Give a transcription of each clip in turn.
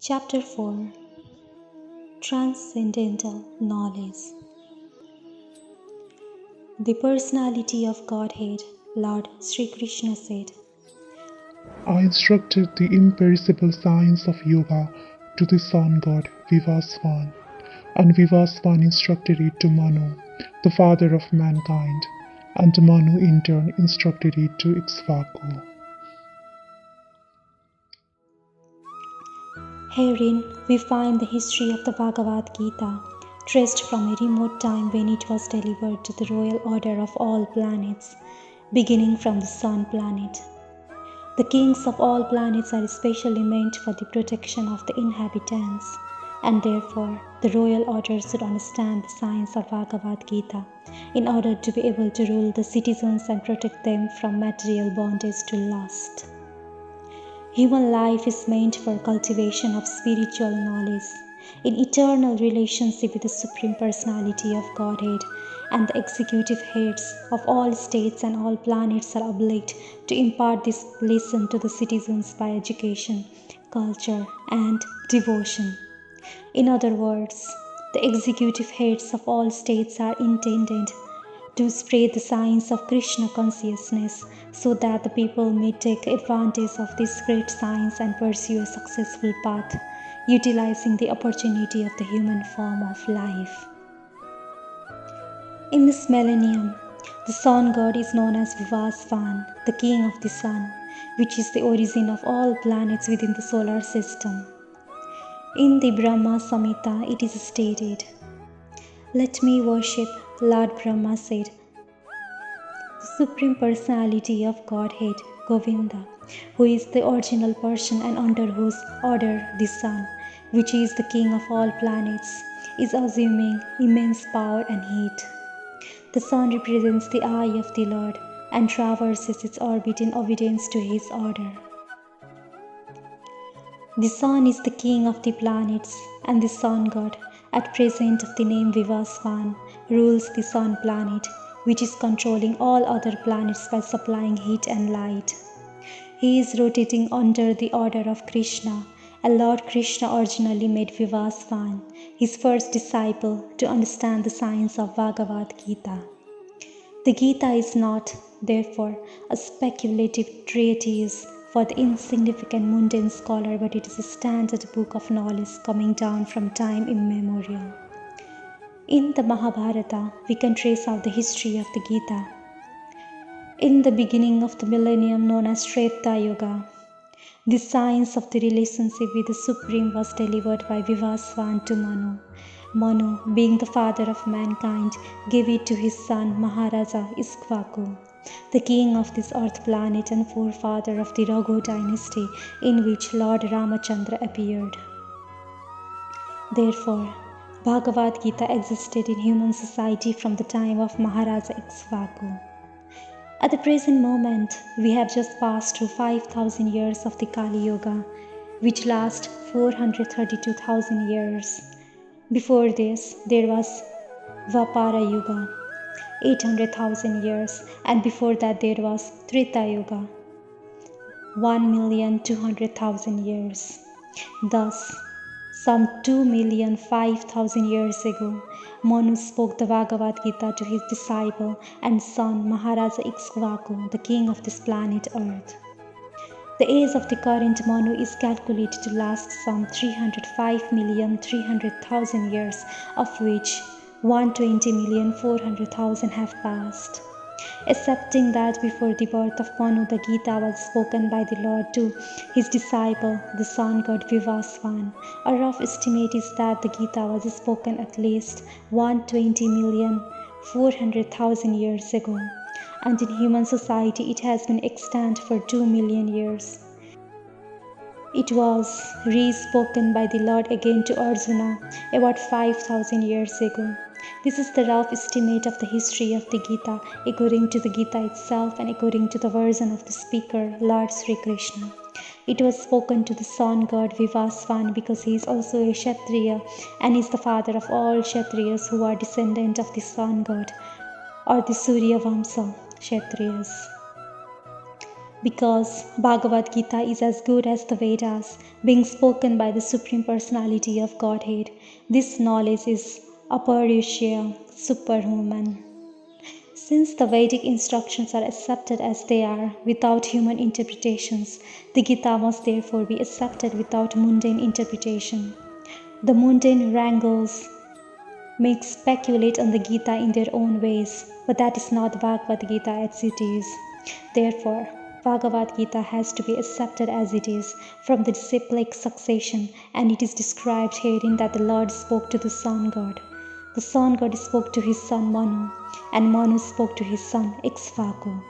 Chapter 4 Transcendental Knowledge. The Personality of Godhead, Lord Shree Krishna said, I instructed the imperishable science of yoga to the sun god Vivasvan, and Vivasvan instructed it to Manu, the father of mankind, and Manu in turn instructed it to Ikshvaku. Herein we find the history of the Bhagavad Gita, traced from a remote time when it was delivered to the royal order of all planets, beginning from the Sun planet. The kings of all planets are especially meant for the protection of the inhabitants, and therefore the royal order should understand the science of Bhagavad Gita in order to be able to rule the citizens and protect them from material bondage to lust. Human life is meant for cultivation of spiritual knowledge, in eternal relationship with the Supreme Personality of Godhead, and the executive heads of all states and all planets are obliged to impart this lesson to the citizens by education, culture, and devotion. In other words, the executive heads of all states are intended to spread the science of Krishna consciousness so that the people may take advantage of this great science and pursue a successful path, utilizing the opportunity of the human form of life. In this millennium, the sun god is known as Vivasvan, the king of the sun, which is the origin of all planets within the solar system. In the Brahma Samhita, it is stated, "Let me worship," Lord Brahma said, "the Supreme Personality of Godhead, Govinda, who is the original person and under whose order the sun, which is the king of all planets, is assuming immense power and heat. The sun represents the eye of the Lord and traverses its orbit in obedience to his order. The sun is the king of the planets, and the sun god, at present of the name Vivasvan, rules the sun planet, which is controlling all other planets by supplying heat and light. He is rotating under the order of Krishna, and Lord Krishna originally made Vivasvan his first disciple to understand the science of Bhagavad Gita. The Gita is not, therefore, a speculative treatise for the insignificant mundane scholar, but it is a standard book of knowledge coming down from time immemorial. In the Mahabharata, we can trace out the history of the Gita. In the beginning of the millennium known as Treta Yuga, the science of the relationship with the Supreme was delivered by Vivasvan to Manu. Manu, being the father of mankind, gave it to his son Maharaja Ikshvaku, the king of this earth planet and forefather of the Raghu dynasty in which Lord Ramachandra appeared. Therefore, Bhagavad Gita existed in human society from the time of Maharaja Ikshvaku. At the present moment, we have just passed through 5,000 years of the Kali Yuga, which lasts 432,000 years. Before this, there was Dwapara Yuga, 800,000 years, and before that there was Treta Yuga, 1,200,000 years. Thus, some 2,005,000 years ago, Manu spoke the Bhagavad Gita to his disciple and son Maharaja Ikshvaku, the king of this planet Earth. The age of the current Manu is calculated to last some 305,300,000 years, of which 120,400,000 have passed. Accepting that before the birth of Manu, the Gita was spoken by the Lord to his disciple, the sun god Vivasvan, a rough estimate is that the Gita was spoken at least 120,400,000 years ago, and in human society it has been extant for 2 million years. It was re-spoken by the Lord again to Arjuna about 5,000 years ago. This is the rough estimate of the history of the Gita according to the Gita itself and according to the version of the speaker, Lord Shree Krishna. It was spoken to the sun god Vivasvan because he is also a Kshatriya and is the father of all Kshatriyas who are descendant of the sun god or the Surya Vamsa Kshatriyas. because Bhagavad Gita is as good as the Vedas, being spoken by the Supreme Personality of Godhead. This knowledge is apaurushya, superhuman. Since the Vedic instructions are accepted as they are, without human interpretations, the Gita must therefore be accepted without mundane interpretation. The mundane wrangles may speculate on the Gita in their own ways, but that is not Bhagavad Gita as it is. Therefore, Bhagavad Gita has to be accepted as it is from the disciplic succession, and it is described herein that the Lord spoke to the Sun God. The Sun God spoke to his son Manu, and Manu spoke to his son Ikshvaku.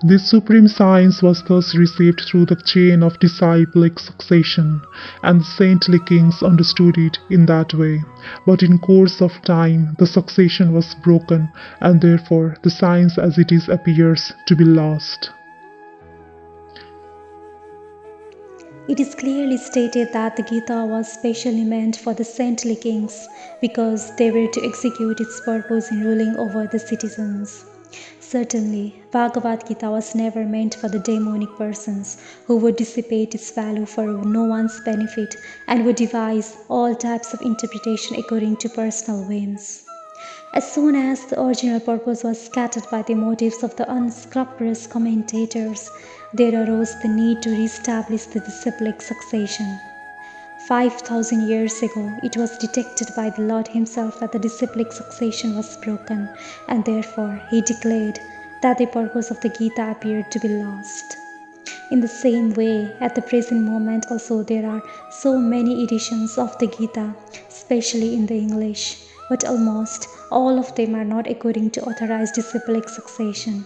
This supreme science was thus received through the chain of disciplic succession, and the saintly kings understood it in that way. But in course of time, the succession was broken, and therefore the science as it is appears to be lost. It is clearly stated that the Gita was specially meant for the saintly kings because they were to execute its purpose in ruling over the citizens. Certainly, Bhagavad Gita was never meant for the demonic persons who would dissipate its value for no one's benefit and would devise all types of interpretation according to personal whims. As soon as the original purpose was scattered by the motives of the unscrupulous commentators, there arose the need to re-establish the disciplic succession. 5,000 years ago, it was detected by the Lord himself that the disciplic succession was broken, and therefore he declared that the purpose of the Gita appeared to be lost. In the same way, at the present moment also there are so many editions of the Gita, especially in the English, but almost all of them are not according to authorized disciplic succession.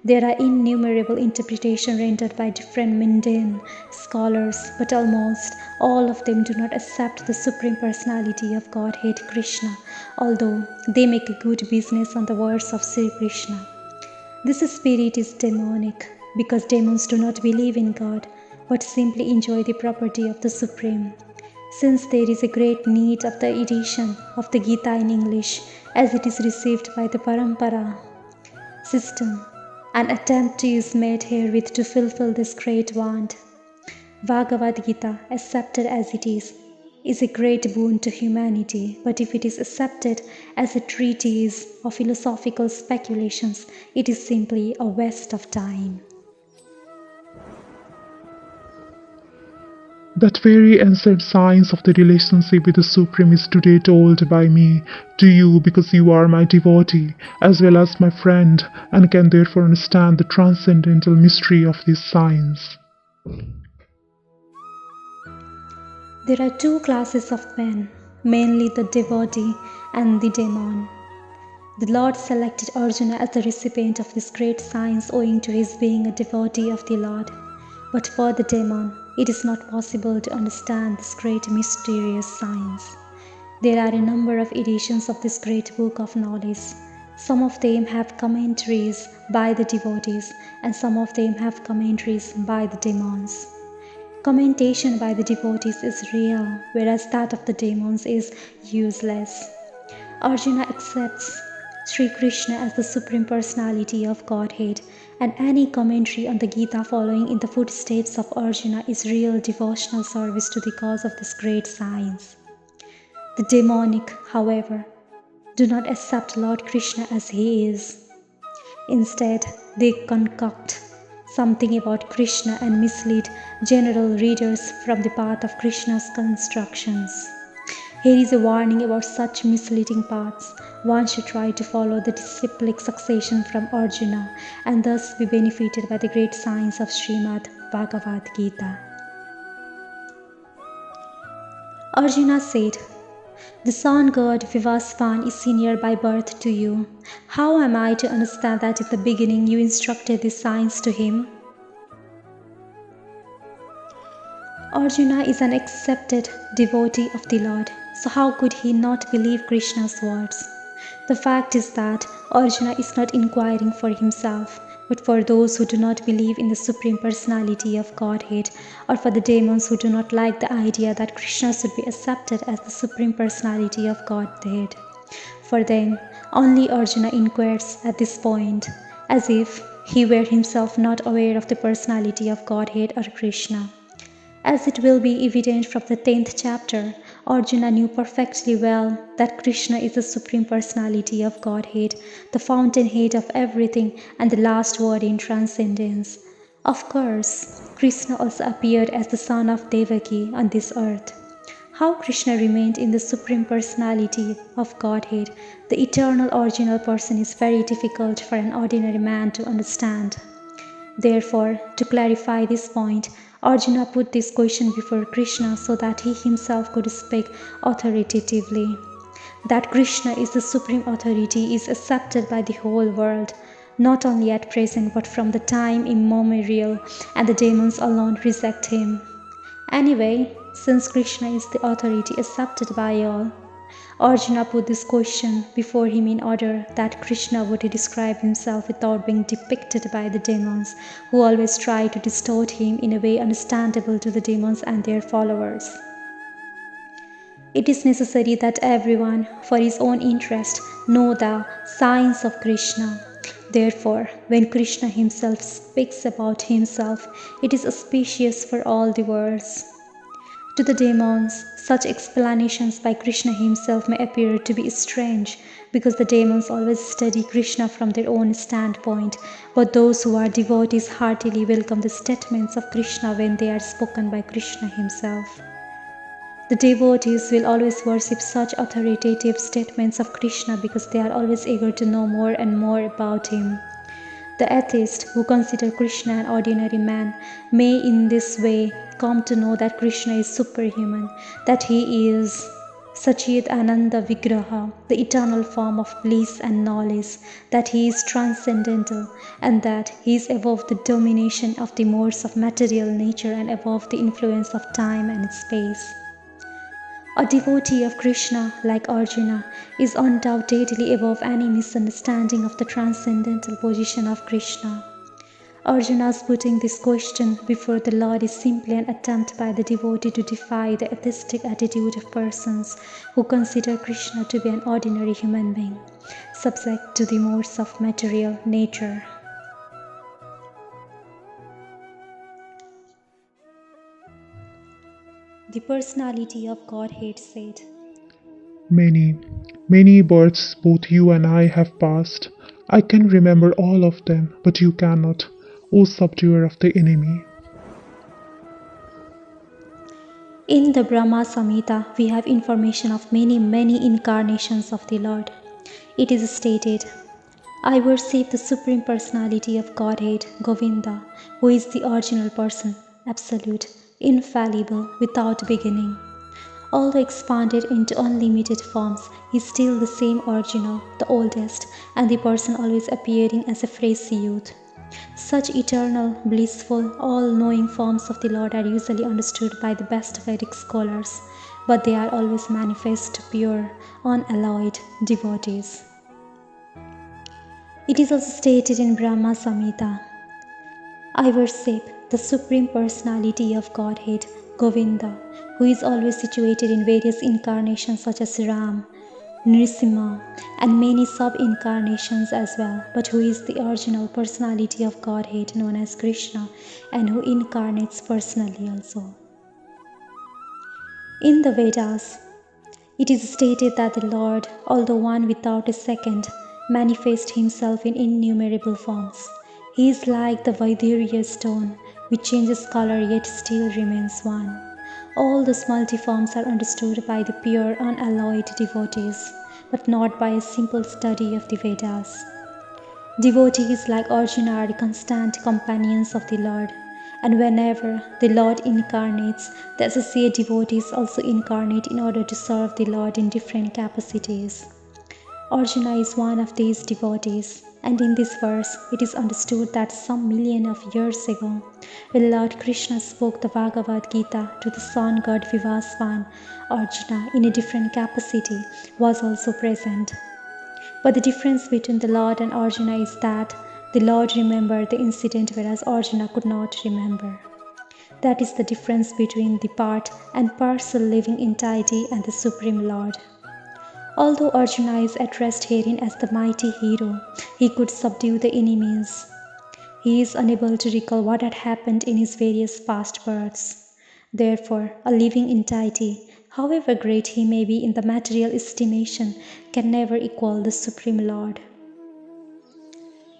There are innumerable interpretations rendered by different mundane scholars, but almost all of them do not accept the Supreme Personality of Godhead Krishna, although they make a good business on the words of Shree Krishna. This spirit is demonic, because demons do not believe in God, but simply enjoy the property of the Supreme. Since there is a great need of the edition of the Gita in English, as it is received by the Parampara system, an attempt is made herewith to fulfill this great want. Bhagavad Gita, accepted as it is a great boon to humanity, but if it is accepted as a treatise of philosophical speculations, it is simply a waste of time. That very ancient science of the relationship with the Supreme is today told by me to you because you are my devotee as well as my friend and can therefore understand the transcendental mystery of this science. There are two classes of men, mainly the devotee and the demon. The Lord selected Arjuna as the recipient of this great science owing to his being a devotee of the Lord. But for the demon, it is not possible to understand this great mysterious science. There are a number of editions of this great book of knowledge. Some of them have commentaries by the devotees, and some of them have commentaries by the demons. Commentation by the devotees is real, whereas that of the demons is useless. Arjuna accepts Shree Krishna as the Supreme Personality of Godhead, and any commentary on the Gita following in the footsteps of Arjuna is real devotional service to the cause of this great science. The demonic, however, do not accept Lord Krishna as he is. Instead, they concoct something about Krishna and mislead general readers from the path of Krishna's constructions. Here is a warning about such misleading paths. One should try to follow the disciplic succession from Arjuna and thus be benefited by the great science of Srimad Bhagavad Gita. Arjuna said, "The sun god Vivasvan is senior by birth to you. How am I to understand that in the beginning you instructed this science to him?" Arjuna is an accepted devotee of the Lord, so how could he not believe Krishna's words? The fact is that Arjuna is not inquiring for himself, but for those who do not believe in the Supreme Personality of Godhead, or for the demons who do not like the idea that Krishna should be accepted as the Supreme Personality of Godhead. For them, only Arjuna inquires at this point. as if he were himself not aware of the personality of Godhead or Krishna. As it will be evident from the 10th chapter, Arjuna knew perfectly well that Krishna is the Supreme Personality of Godhead, the fountainhead of everything and the last word in transcendence. Of course, Krishna also appeared as the son of Devaki on this earth. How Krishna remained in the Supreme Personality of Godhead, the eternal original person, is very difficult for an ordinary man to understand. Therefore, to clarify this point, Arjuna put this question before Krishna so that he himself could speak authoritatively. That Krishna is the supreme authority is accepted by the whole world, not only at present but from the time immemorial, and the demons alone reject him. Anyway, since Krishna is the authority accepted by all, Arjuna put this question before him in order that Krishna would describe himself without being depicted by the demons, who always try to distort him in a way understandable to the demons and their followers. It is necessary that everyone, for his own interest, know the signs of Krishna. Therefore, when Krishna himself speaks about himself, it is auspicious for all the worlds. To the demons, such explanations by Krishna himself may appear to be strange, because the demons always study Krishna from their own standpoint, but those who are devotees heartily welcome the statements of Krishna when they are spoken by Krishna himself. The devotees will always worship such authoritative statements of Krishna because they are always eager to know more and more about him. The atheists who consider Krishna an ordinary man may in this way come to know that Krishna is superhuman, that he is Sachit Ananda Vigraha, the eternal form of bliss and knowledge, that he is transcendental, and that he is above the domination of the modes of material nature and above the influence of time and space. A devotee of Krishna, like Arjuna, is undoubtedly above any misunderstanding of the transcendental position of Krishna. Arjuna's putting this question before the Lord is simply an attempt by the devotee to defy the atheistic attitude of persons who consider Krishna to be an ordinary human being, subject to the modes of material nature. The personality of Godhead said, Many, many births both you and I have passed. I can remember all of them, but you cannot, O subduer of the enemy. In the Brahma Samhita, we have information of many, many incarnations of the Lord. It is stated, I worship the Supreme Personality of Godhead, Govinda, who is the original person, absolute, infallible, without beginning. Although expanded into unlimited forms, he is still the same original, the oldest, and the person always appearing as a fresh youth. Such eternal, blissful, all-knowing forms of the Lord are usually understood by the best Vedic scholars, but they are always manifest to pure, unalloyed devotees. It is also stated in Brahma Samhita, I worship the Supreme Personality of Godhead, Govinda, who is always situated in various incarnations such as Ram, Nrisimha, and many sub-incarnations as well, but who is the original personality of Godhead known as Krishna, and who incarnates personally also. In the Vedas, it is stated that the Lord, although one without a second, manifests himself in innumerable forms. He is like the Vaidurya stone, which changes color yet still remains one. All those multiforms are understood by the pure, unalloyed devotees, but not by a simple study of the Vedas. Devotees like Arjuna are the constant companions of the Lord, and whenever the Lord incarnates, the associate devotees also incarnate in order to serve the Lord in different capacities. Arjuna is one of these devotees, and in this verse it is understood that some million of years ago, when Lord Krishna spoke the Bhagavad Gita to the sun god Vivasvan, Arjuna in a different capacity was also present. But the difference between the Lord and Arjuna is that the Lord remembered the incident whereas Arjuna could not remember. That is the difference between the part and parcel living entity and the Supreme Lord. Although Arjuna is addressed herein as the mighty hero, he could subdue the enemies. He is unable to recall what had happened in his various past births. Therefore, a living entity, however great he may be in the material estimation, can never equal the Supreme Lord.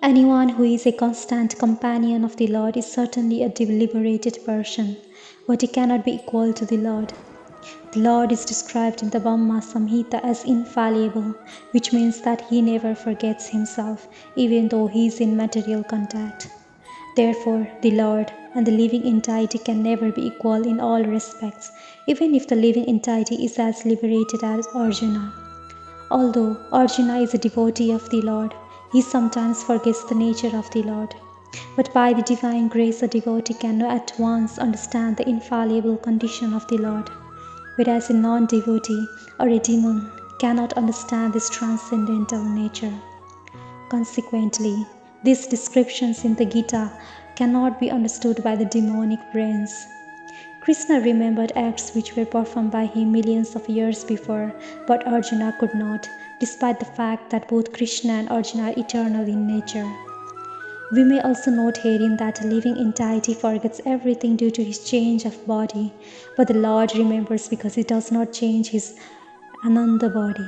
Anyone who is a constant companion of the Lord is certainly a liberated person, but he cannot be equal to the Lord. The Lord is described in the Brahma Samhita as infallible, which means that he never forgets himself, even though he is in material contact. Therefore, the Lord and the living entity can never be equal in all respects, even if the living entity is as liberated as Arjuna. Although Arjuna is a devotee of the Lord, he sometimes forgets the nature of the Lord. But by the divine grace, a devotee can at once understand the infallible condition of the Lord, whereas a non-devotee or a demon cannot understand this transcendental nature. Consequently, these descriptions in the Gita cannot be understood by the demonic brains. Krishna remembered acts which were performed by him millions of years before, but Arjuna could not, despite the fact that both Krishna and Arjuna are eternal in nature. We may also note herein that a living entity forgets everything due to his change of body, but the Lord remembers because he does not change his Ananda body.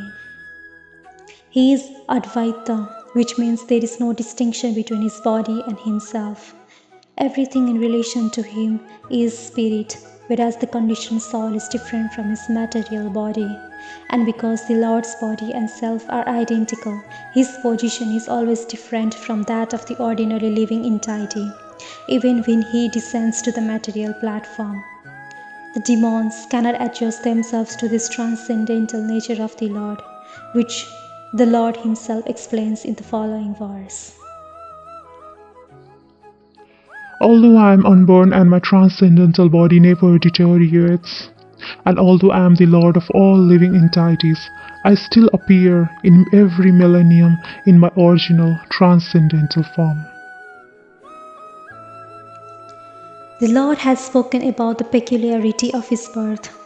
He is Advaita, which means there is no distinction between his body and himself. Everything in relation to him is spirit, whereas the conditioned soul is different from his material body. And because the Lord's body and self are identical, his position is always different from that of the ordinary living entity, even when he descends to the material platform. The demons cannot adjust themselves to this transcendental nature of the Lord, which the Lord himself explains in the following verse. Although I am unborn and my transcendental body never deteriorates, and although I am the Lord of all living entities, I still appear in every millennium in my original transcendental form. The Lord has spoken about the peculiarity of his birth.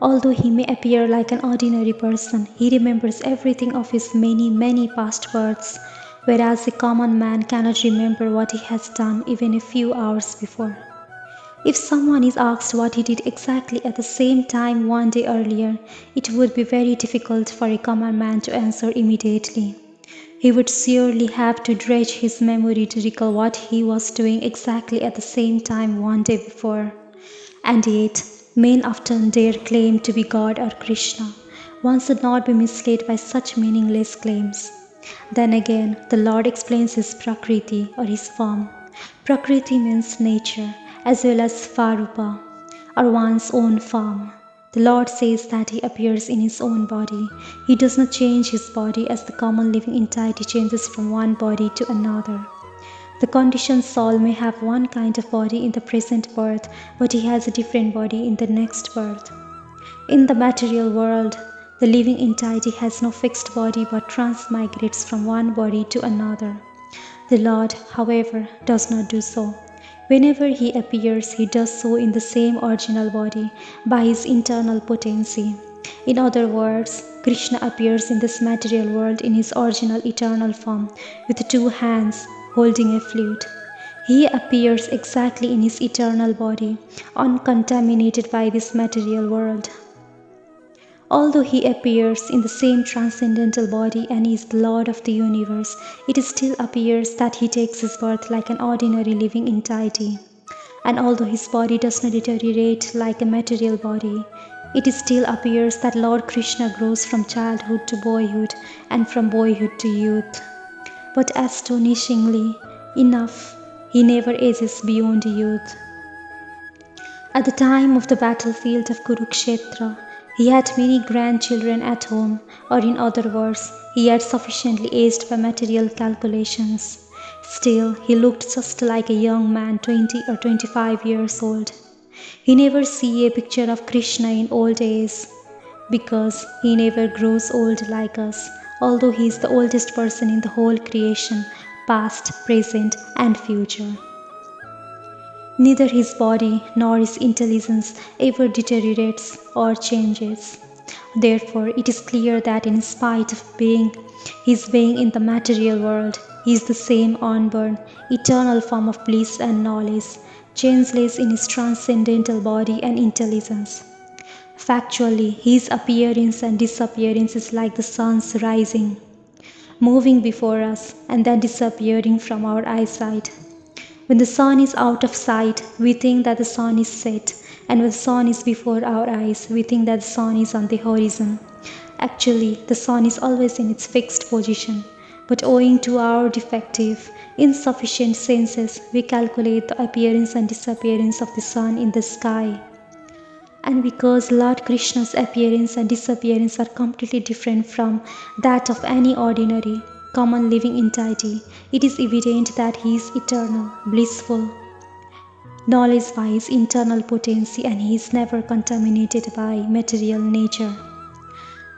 Although he may appear like an ordinary person, he remembers everything of his many past births, whereas a common man cannot remember what he has done even a few hours before. If someone is asked what he did exactly at the same time one day earlier, it would be very difficult for a common man to answer immediately. He would surely have to dredge his memory to recall what he was doing exactly at the same time one day before. And yet, men often dare claim to be God or Krishna. One should not be misled by such meaningless claims. Then again, the Lord explains his Prakriti or his form. Prakriti means nature, as well as Svarupa, or one's own form. The Lord says that he appears in his own body. He does not change his body as the common living entity changes from one body to another. The conditioned soul may have one kind of body in the present birth, but he has a different body in the next birth. In the material world, the living entity has no fixed body but transmigrates from one body to another. The Lord, however, does not do so. Whenever he appears, he does so in the same original body by his internal potency. In other words, Krishna appears in this material world in his original eternal form with two hands holding a flute. He appears exactly in his eternal body, uncontaminated by this material world. Although he appears in the same transcendental body and is the Lord of the universe, it still appears that he takes his birth like an ordinary living entity. And although his body does not deteriorate like a material body, it still appears that Lord Krishna grows from childhood to boyhood and from boyhood to youth. But astonishingly enough, he never ages beyond youth. At the time of the battlefield of Kurukshetra, he had many grandchildren at home, or in other words, he had sufficiently aged by material calculations. Still, he looked just like a young man 20 or 25 years old. He never see a picture of Krishna in old age, because he never grows old like us, although he is the oldest person in the whole creation, past, present, and future. Neither his body nor his intelligence ever deteriorates or changes. Therefore, it is clear that in spite of his being in the material world, he is the same unborn, eternal form of bliss and knowledge, changeless in his transcendental body and intelligence. Factually, his appearance and disappearance is like the sun's rising, moving before us and then disappearing from our eyesight. When the sun is out of sight, we think that the sun is set, and when the sun is before our eyes, we think that the sun is on the horizon. Actually, the sun is always in its fixed position, but owing to our defective, insufficient senses, we calculate the appearance and disappearance of the sun in the sky. And because Lord Krishna's appearance and disappearance are completely different from that of any ordinary, common living entity, it is evident that he is eternal, blissful, knowledge by his internal potency, and he is never contaminated by material nature.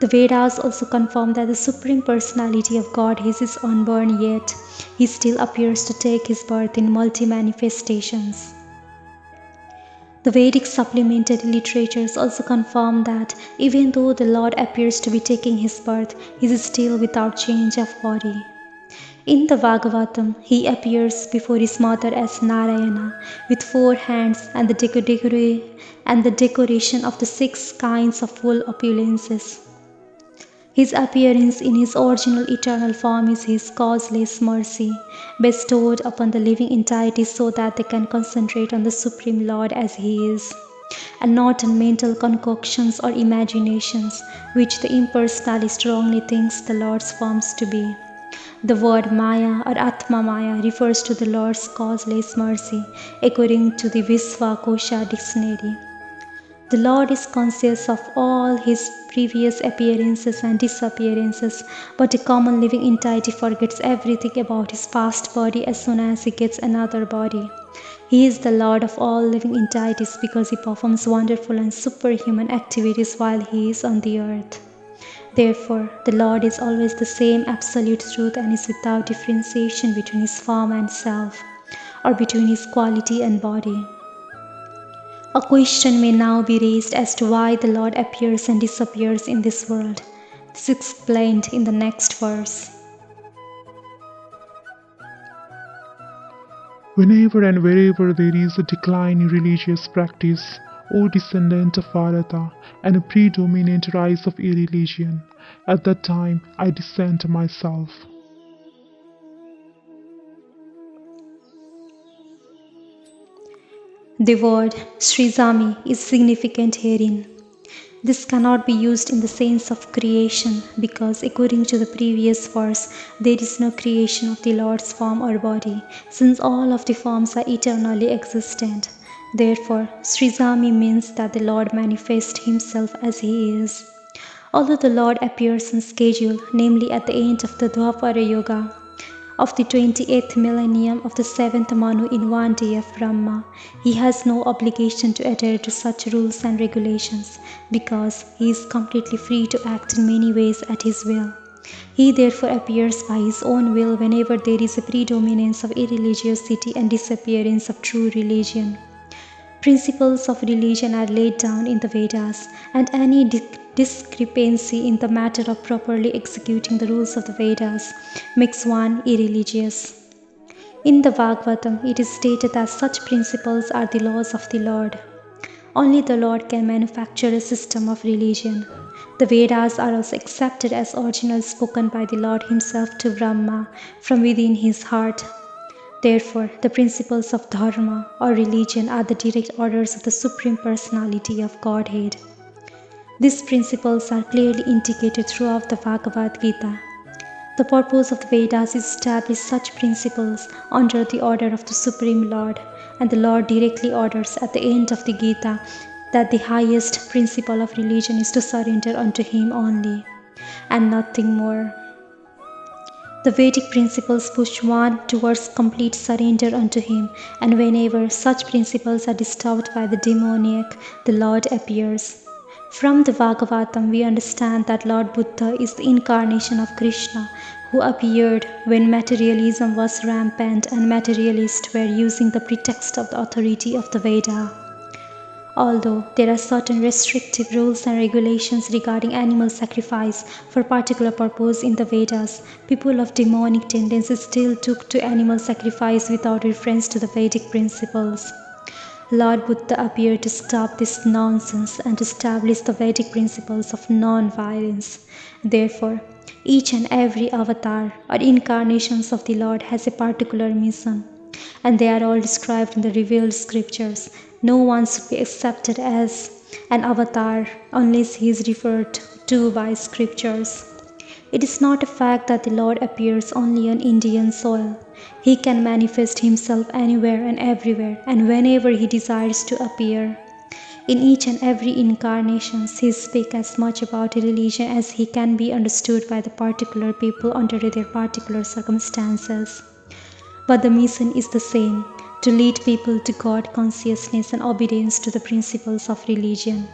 The Vedas also confirm that the Supreme Personality of Godhead is unborn, yet he still appears to take his birth in multi-manifestations. The Vedic supplemented literatures also confirm that even though the Lord appears to be taking his birth, he is still without change of body. In the Bhagavatam, he appears before his mother as Narayana with 4 hands and the decoration of the 6 kinds of full opulences. His appearance in his original eternal form is his causeless mercy, bestowed upon the living entities so that they can concentrate on the Supreme Lord as he is, and not on mental concoctions or imaginations, which the impersonalist wrongly thinks the Lord's forms to be. The word Maya or Atma Maya refers to the Lord's causeless mercy, according to the Visvakosha dictionary. The Lord is conscious of all his previous appearances and disappearances, but a common living entity forgets everything about his past body as soon as he gets another body. He is the Lord of all living entities because he performs wonderful and superhuman activities while he is on the earth. Therefore, the Lord is always the same absolute truth and is without differentiation between his form and self, or between his quality and body. A question may now be raised as to why the Lord appears and disappears in this world. This is explained in the next verse. Whenever and wherever there is a decline in religious practice, O descendant of Bharata, and a predominant rise of irreligion, at that time I descend myself. The word Srizami is significant herein. This cannot be used in the sense of creation because according to the previous verse, there is no creation of the Lord's form or body, since all of the forms are eternally existent. Therefore, Srizami means that the Lord manifests himself as he is. Although the Lord appears on schedule, namely at the end of the Dwapara Yuga, of the 28th millennium of the 7th Manu in one day of Brahma, he has no obligation to adhere to such rules and regulations because he is completely free to act in many ways at his will. He therefore appears by his own will whenever there is a predominance of irreligiosity and disappearance of true religion. Principles of religion are laid down in the Vedas, and any discrepancy in the matter of properly executing the rules of the Vedas makes one irreligious. In the Bhagavatam, it is stated that such principles are the laws of the Lord. Only the Lord can manufacture a system of religion. The Vedas are also accepted as original spoken by the Lord himself to Brahma from within his heart. Therefore, the principles of dharma or religion are the direct orders of the Supreme Personality of Godhead. These principles are clearly indicated throughout the Bhagavad Gita. The purpose of the Vedas is to establish such principles under the order of the Supreme Lord, and the Lord directly orders at the end of the Gita that the highest principle of religion is to surrender unto Him only, and nothing more. The Vedic principles push one towards complete surrender unto Him, and whenever such principles are disturbed by the demoniac, the Lord appears. From the Bhagavatam, we understand that Lord Buddha is the incarnation of Krishna, who appeared when materialism was rampant and materialists were using the pretext of the authority of the Veda. Although there are certain restrictive rules and regulations regarding animal sacrifice for particular purpose in the Vedas, people of demonic tendencies still took to animal sacrifice without reference to the Vedic principles. Lord Buddha appeared to stop this nonsense and establish the Vedic principles of non-violence. Therefore, each and every avatar or incarnations of the Lord has a particular mission, and they are all described in the revealed scriptures. No one should be accepted as an avatar unless he is referred to by scriptures. It is not a fact that the Lord appears only on Indian soil. He can manifest himself anywhere and everywhere and whenever he desires to appear. In each and every incarnation, he speaks as much about a religion as he can be understood by the particular people under their particular circumstances. But the mission is the same, to lead people to God consciousness and obedience to the principles of religion.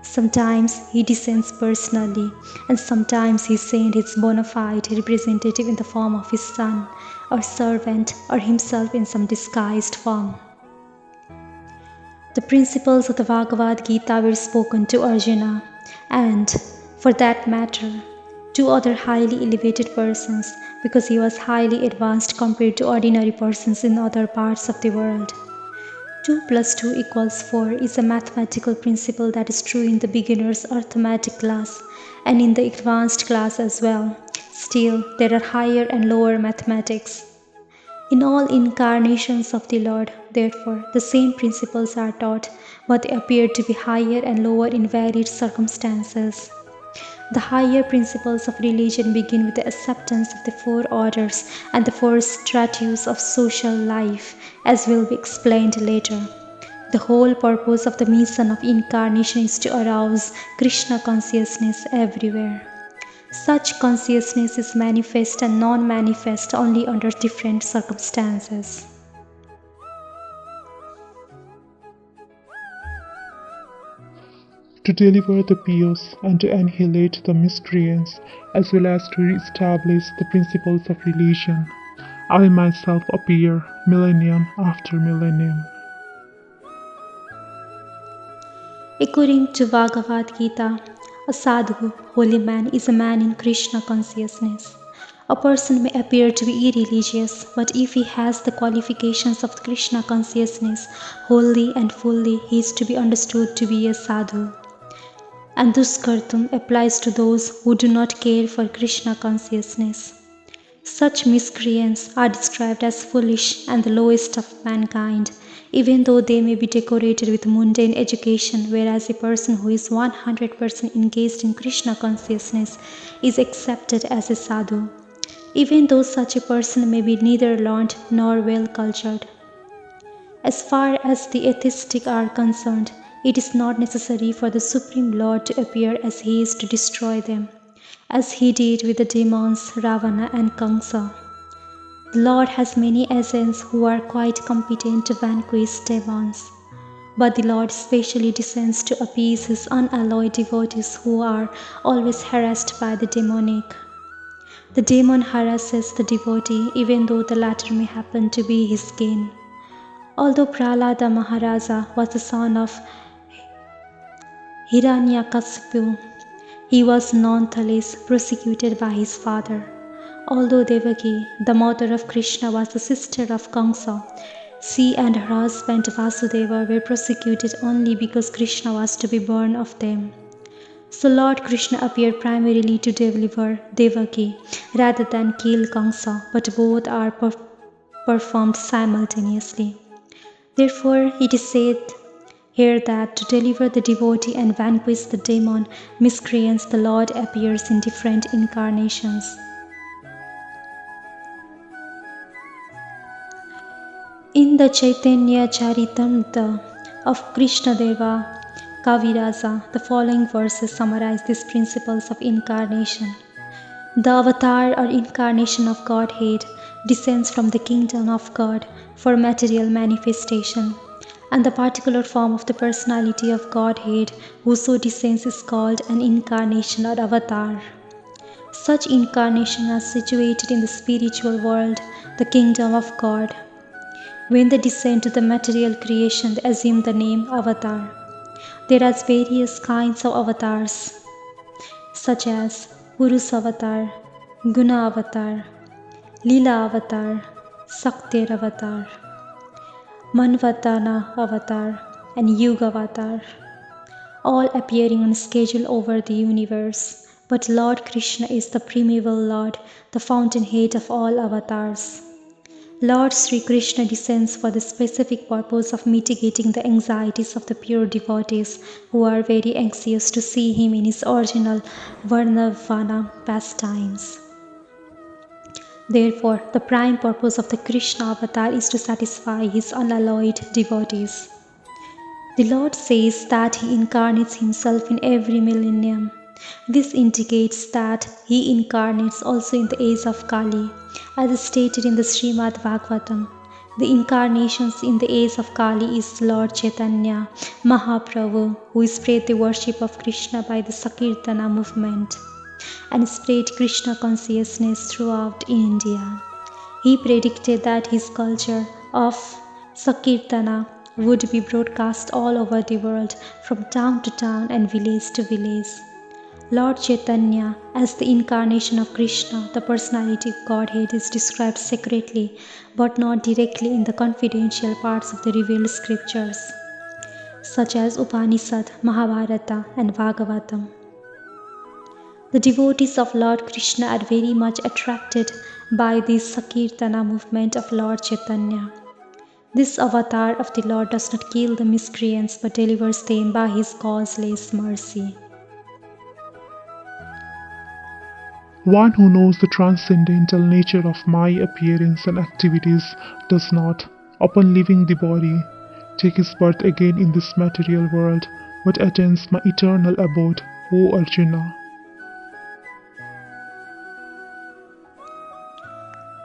Sometimes he descends personally, and sometimes he sends his bona fide representative in the form of his son, or servant, or himself in some disguised form. The principles of the Bhagavad Gita were spoken to Arjuna, and, for that matter, two other highly elevated persons, because he was highly advanced compared to ordinary persons in other parts of the world. 2 plus 2 equals 4 is a mathematical principle that is true in the beginner's arithmetic class and in the advanced class as well. Still, there are higher and lower mathematics. In all incarnations of the Lord, therefore, the same principles are taught, but they appear to be higher and lower in varied circumstances. The higher principles of religion begin with the acceptance of the 4 orders and the 4 stratus of social life, as will be explained later. The whole purpose of the mission of incarnation is to arouse Krishna consciousness everywhere. Such consciousness is manifest and non-manifest only under different circumstances. To deliver the pious and to annihilate the miscreants, as well as to re-establish the principles of religion, I myself appear millennium after millennium. According to Bhagavad Gita, a sadhu, holy man, is a man in Krishna consciousness. A person may appear to be irreligious, but if he has the qualifications of Krishna consciousness wholly and fully, he is to be understood to be a sadhu. And duskartum applies to those who do not care for Krishna consciousness. Such miscreants are described as foolish and the lowest of mankind, even though they may be decorated with mundane education, whereas a person who is 100% engaged in Krishna consciousness is accepted as a sadhu, even though such a person may be neither learned nor well cultured. As far as the atheistic are concerned, it is not necessary for the Supreme Lord to appear as he is to destroy them, as he did with the demons Ravana and Kamsa. The Lord has many agents who are quite competent to vanquish demons, but the Lord specially descends to appease his unalloyed devotees who are always harassed by the demonic. The demon harasses the devotee even though the latter may happen to be his gain. Although Prahlada Maharaja was the son of Hiranyakasipu, he was nonetheless persecuted by his father. Although Devaki, the mother of Krishna, was the sister of Kamsa, she and her husband Vasudeva were persecuted only because Krishna was to be born of them. So Lord Krishna appeared primarily to deliver Devaki rather than kill Kamsa, but both are performed simultaneously. Therefore, it is said here that to deliver the devotee and vanquish the demon miscreants, the Lord appears in different incarnations. In the Chaitanya Charitamrita of Krishnadeva Kaviraja, the following verses summarize these principles of incarnation. The avatar or incarnation of Godhead descends from the kingdom of God for material manifestation, and the particular form of the personality of Godhead who so descends is called an incarnation or avatar. Such incarnations are situated in the spiritual world, the kingdom of God. When they descend to the material creation, they assume the name avatar. There are various kinds of avatars, such as Purus avatar, Guna avatar, Lila avatar, Saktir avatar, Manvatana avatar, and Yuga avatar, all appearing on schedule over the universe. But Lord Krishna is the primeval Lord, the fountainhead of all avatars. Lord Shree Krishna descends for the specific purpose of mitigating the anxieties of the pure devotees who are very anxious to see him in his original Varnavana pastimes. Therefore, the prime purpose of the Krishna avatar is to satisfy his unalloyed devotees. The Lord says that he incarnates himself in every millennium. This indicates that he incarnates also in the age of Kali, as stated in the Srimad Bhagavatam. The incarnations in the age of Kali is Lord Chaitanya Mahaprabhu, who spread the worship of Krishna by the Sankirtana movement and spread Krishna consciousness throughout India. He predicted that his culture of Sankirtana would be broadcast all over the world, from town to town and village to village. Lord Chaitanya, as the incarnation of Krishna, the personality of Godhead, is described secretly but not directly in the confidential parts of the revealed scriptures, such as Upanishad, Mahabharata, and Bhagavatam. The devotees of Lord Krishna are very much attracted by this Sankirtana movement of Lord Chaitanya. This avatar of the Lord does not kill the miscreants but delivers them by his causeless mercy. One who knows the transcendental nature of my appearance and activities does not, upon leaving the body, take his birth again in this material world, but attains my eternal abode, O Arjuna.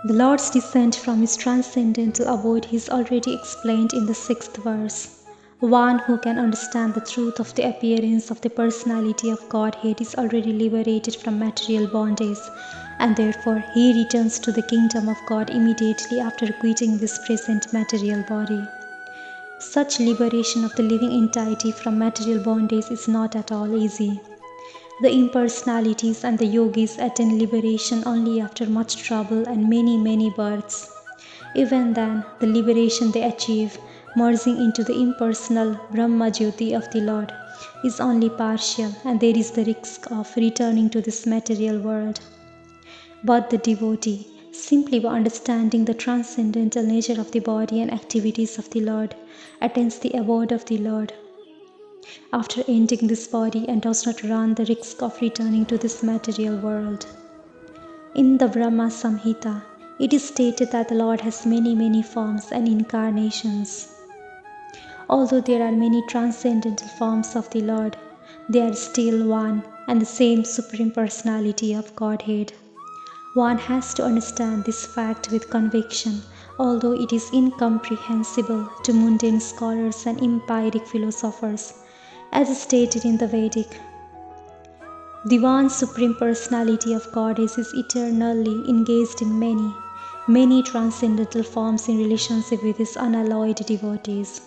The Lord's descent from his transcendental abode is already explained in the 6th verse. One who can understand the truth of the appearance of the personality of Godhead is already liberated from material bondage, and therefore he returns to the kingdom of God immediately after quitting this present material body. Such liberation of the living entity from material bondage is not at all easy. The impersonalities and the yogis attain liberation only after much trouble and many births. Even then, the liberation they achieve, merging into the impersonal Brahma Jyoti of the Lord, is only partial, and there is the risk of returning to this material world. But the devotee, simply by understanding the transcendental nature of the body and activities of the Lord, attains the abode of the Lord after ending this body and does not run the risk of returning to this material world. In the Brahma Samhita, it is stated that the Lord has many forms and incarnations. Although there are many transcendental forms of the Lord, they are still one and the same Supreme Personality of Godhead. One has to understand this fact with conviction, although it is incomprehensible to mundane scholars and empiric philosophers, as stated in the Vedic. The one Supreme Personality of Goddess is eternally engaged in many transcendental forms in relationship with his unalloyed devotees.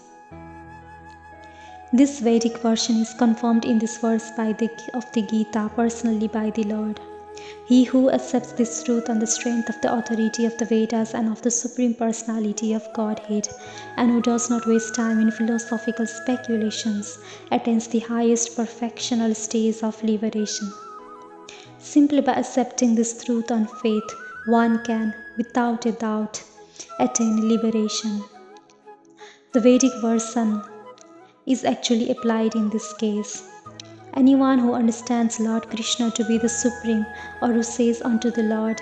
This Vedic version is confirmed in this verse of the Gita personally by the Lord. He who accepts this truth on the strength of the authority of the Vedas and of the Supreme Personality of Godhead, and who does not waste time in philosophical speculations, attains the highest perfectional stage of liberation. Simply by accepting this truth on faith, one can, without a doubt, attain liberation. The Vedic version is actually applied in this case. Anyone who understands Lord Krishna to be the Supreme, or who says unto the Lord,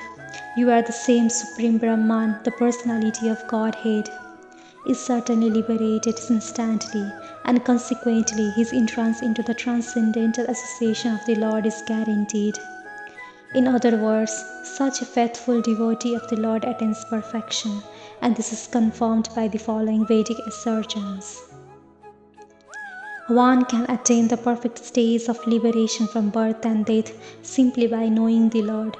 "You are the same Supreme Brahman, the personality of Godhead," is certainly liberated instantly, and consequently his entrance into the transcendental association of the Lord is guaranteed. In other words, such a faithful devotee of the Lord attains perfection, and this is confirmed by the following Vedic assertions. One can attain the perfect stage of liberation from birth and death simply by knowing the Lord,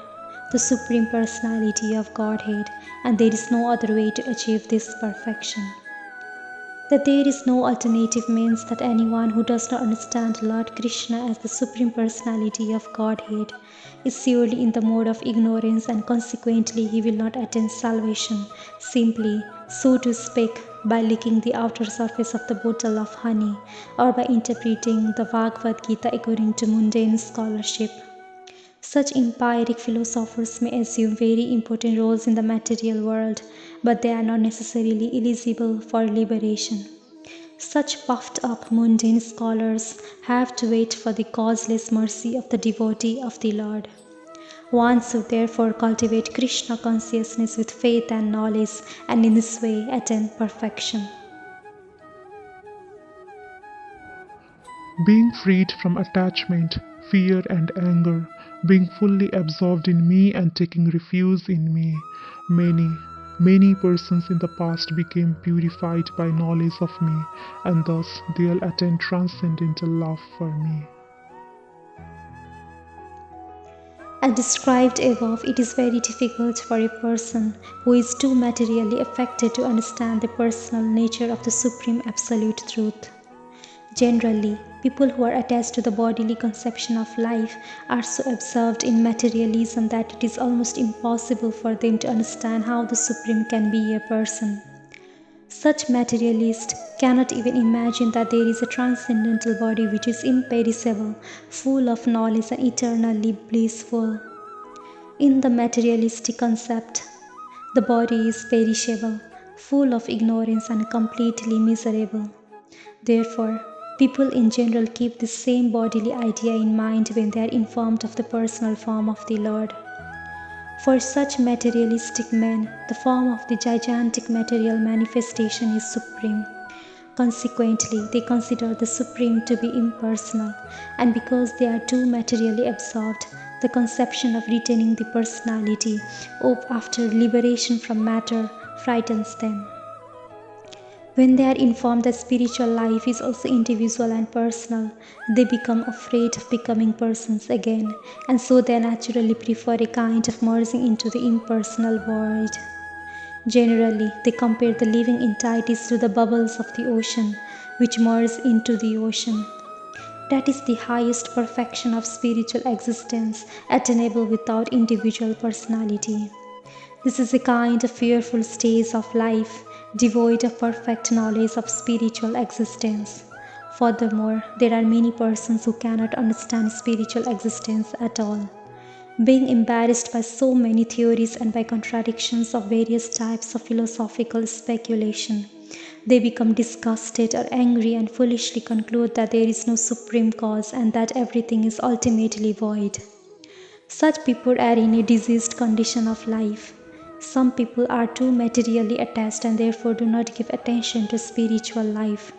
the Supreme Personality of Godhead, and there is no other way to achieve this perfection. That there is no alternative means that anyone who does not understand Lord Krishna as the Supreme Personality of Godhead is surely in the mode of ignorance, and consequently he will not attain salvation simply, so to speak, by licking the outer surface of the bottle of honey or by interpreting the Bhagavad Gita according to mundane scholarship. Such empiric philosophers may assume very important roles in the material world, but they are not necessarily eligible for liberation. Such puffed up mundane scholars have to wait for the causeless mercy of the devotee of the Lord. One should therefore cultivate Krishna consciousness with faith and knowledge, and in this way attain perfection. Being freed from attachment, fear, and anger, being fully absorbed in me and taking refuge in me, many persons in the past became purified by knowledge of me, and thus they'll attain transcendental love for me. As described above, it is very difficult for a person who is too materially affected to understand the personal nature of the Supreme Absolute Truth. Generally, people who are attached to the bodily conception of life are so absorbed in materialism that it is almost impossible for them to understand how the Supreme can be a person. Such materialists cannot even imagine that there is a transcendental body which is imperishable, full of knowledge and eternally blissful. In the materialistic concept, the body is perishable, full of ignorance and completely miserable. Therefore, people in general keep the same bodily idea in mind when they are informed of the personal form of the Lord. For such materialistic men, the form of the gigantic material manifestation is supreme. Consequently, they consider the Supreme to be impersonal, and because they are too materially absorbed, the conception of retaining the personality after liberation from matter frightens them. When they are informed that spiritual life is also individual and personal, they become afraid of becoming persons again, and so they naturally prefer a kind of merging into the impersonal world. Generally, they compare the living entities to the bubbles of the ocean, which merge into the ocean. That is the highest perfection of spiritual existence, attainable without individual personality. This is a kind of fearful stage of life, devoid of perfect knowledge of spiritual existence. Furthermore, there are many persons who cannot understand spiritual existence at all. Being embarrassed by so many theories and by contradictions of various types of philosophical speculation, they become disgusted or angry and foolishly conclude that there is no supreme cause and that everything is ultimately void. Such people are in a diseased condition of life. Some people are too materially attached and therefore do not give attention to spiritual life.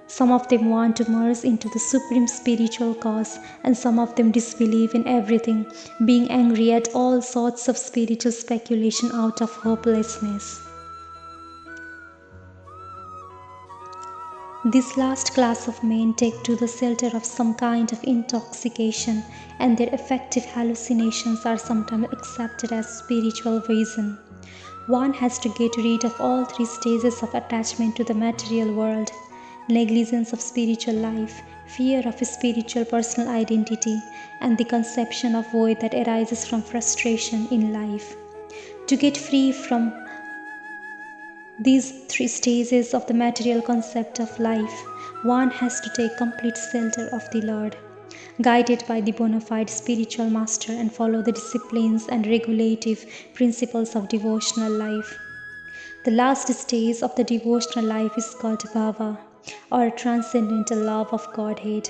Some of them want to merge into the supreme spiritual cause, and some of them disbelieve in everything, being angry at all sorts of spiritual speculation out of hopelessness. This last class of men take to the shelter of some kind of intoxication, and their affective hallucinations are sometimes accepted as spiritual vision. One has to get rid of all three stages of attachment to the material world: negligence of spiritual life, fear of a spiritual personal identity, and the conception of void that arises from frustration in life. To get free from these three stages of the material concept of life, one has to take complete shelter of the Lord, guided by the bona fide spiritual master, and follow the disciplines and regulative principles of devotional life. The last stage of the devotional life is called bhava, or transcendental love of Godhead.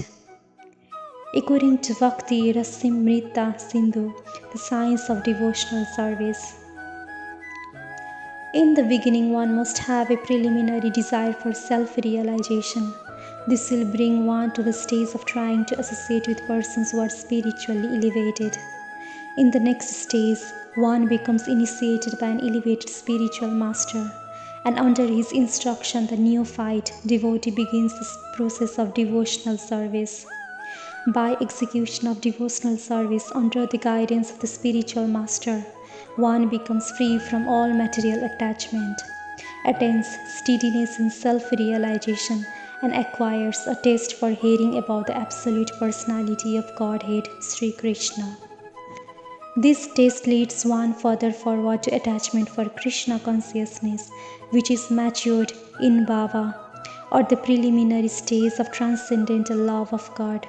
According to Bhakti Rasimrita Sindhu, the science of devotional service, in the beginning one must have a preliminary desire for self-realization. This will bring one to the stage of trying to associate with persons who are spiritually elevated. In the next stage, one becomes initiated by an elevated spiritual master, and under his instruction the neophyte devotee begins this process of devotional service. By execution of devotional service under the guidance of the spiritual master, one becomes free from all material attachment. attains steadiness in self-realization, and acquires a taste for hearing about the absolute personality of Godhead, Shree Krishna. This taste leads one further forward to attachment for Krishna consciousness, which is matured in bhava, or the preliminary stage of transcendental love of God.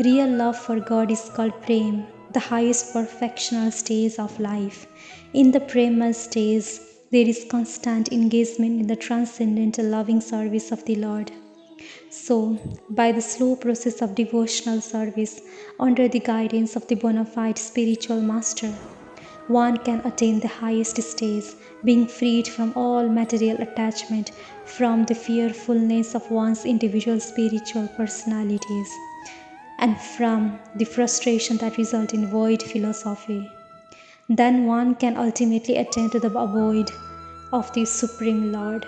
Real love for God is called prem, the highest perfectional stage of life. In the prema stage, there is constant engagement in the transcendental loving service of the Lord. So, by the slow process of devotional service under the guidance of the bona fide spiritual master, one can attain the highest stage, being freed from all material attachment, from the fearfulness of one's individual spiritual personalities, and from the frustration that results in void philosophy. Then one can ultimately attain to the abode of the Supreme Lord.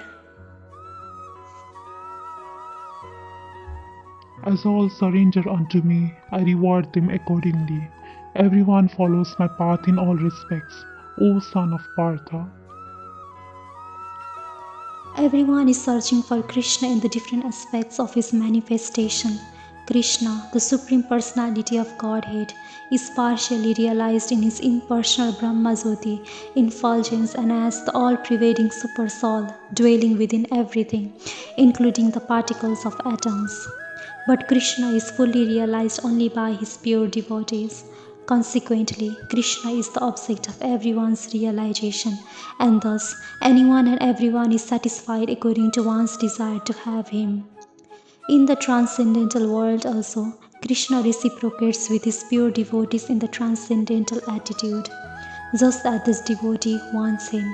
As all surrender unto me, I reward them accordingly. Everyone follows my path in all respects, O son of Partha. Everyone is searching for Krishna in the different aspects of his manifestation. Krishna, the Supreme Personality of Godhead, is partially realized in his impersonal Brahmajyoti effulgence and as the all-pervading Supersoul, dwelling within everything, including the particles of atoms. But Krishna is fully realized only by his pure devotees. Consequently, Krishna is the object of everyone's realization, and thus anyone and everyone is satisfied according to one's desire to have him. In the transcendental world also, Krishna reciprocates with his pure devotees in the transcendental attitude, just as this devotee wants him.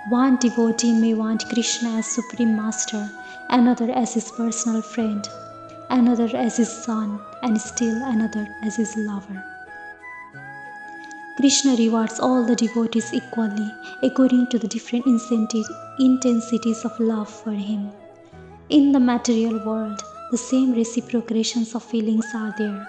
One devotee may want Krishna as Supreme Master, another as his personal friend, another as his son, and still another as his lover. Krishna rewards all the devotees equally, according to the different intensities of love for him. In the material world, the same reciprocations of feelings are there,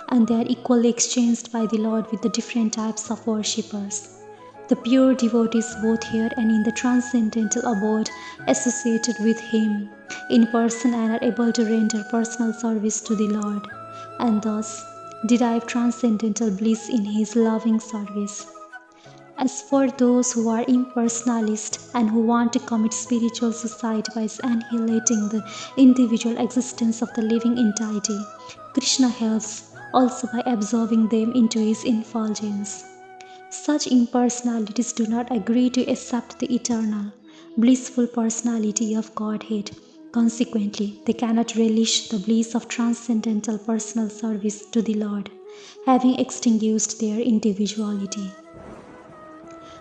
and they are equally exchanged by the Lord with the different types of worshippers. The pure devotees both here and in the transcendental abode associated with him in person and are able to render personal service to the Lord, and thus derive transcendental bliss in his loving service. As for those who are impersonalist and who want to commit spiritual suicide by annihilating the individual existence of the living entity, Krishna helps also by absorbing them into his effulgence. Such impersonalities do not agree to accept the eternal, blissful personality of Godhead. Consequently, they cannot relish the bliss of transcendental personal service to the Lord, having extinguished their individuality.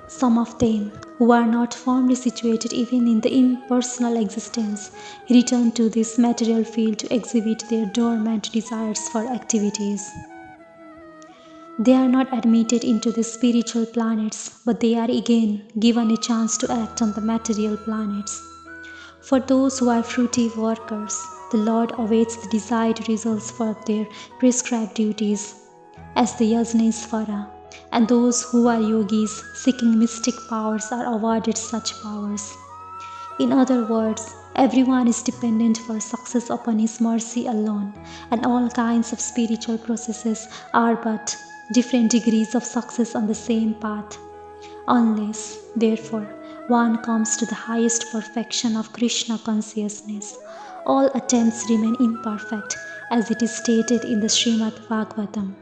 Some of them, who are not firmly situated even in the impersonal existence, return to this material field to exhibit their dormant desires for activities. They are not admitted into the spiritual planets, but they are again given a chance to act on the material planets. For those who are fruitive workers, the Lord awaits the desired results for their prescribed duties, as the Yajnesvara, and those who are yogis seeking mystic powers are awarded such powers. In other words, everyone is dependent for success upon his mercy alone, and all kinds of spiritual processes are but different degrees of success on the same path. Unless, therefore, one comes to the highest perfection of Krishna consciousness, all attempts remain imperfect, as it is stated in the Srimad Bhagavatam.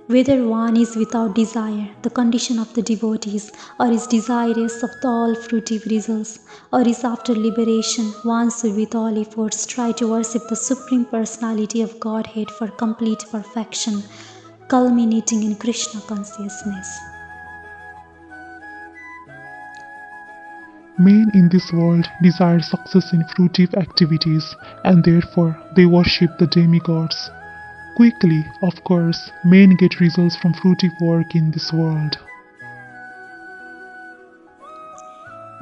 Whether one is without desire, the condition of the devotees, or is desirous of all fruitive results, or is after liberation, one should with all efforts try to worship the Supreme Personality of Godhead for complete perfection, culminating in Krishna consciousness. Men in this world desire success in fruitive activities, and therefore they worship the demigods. Quickly, of course, men get results from fruitive work in this world.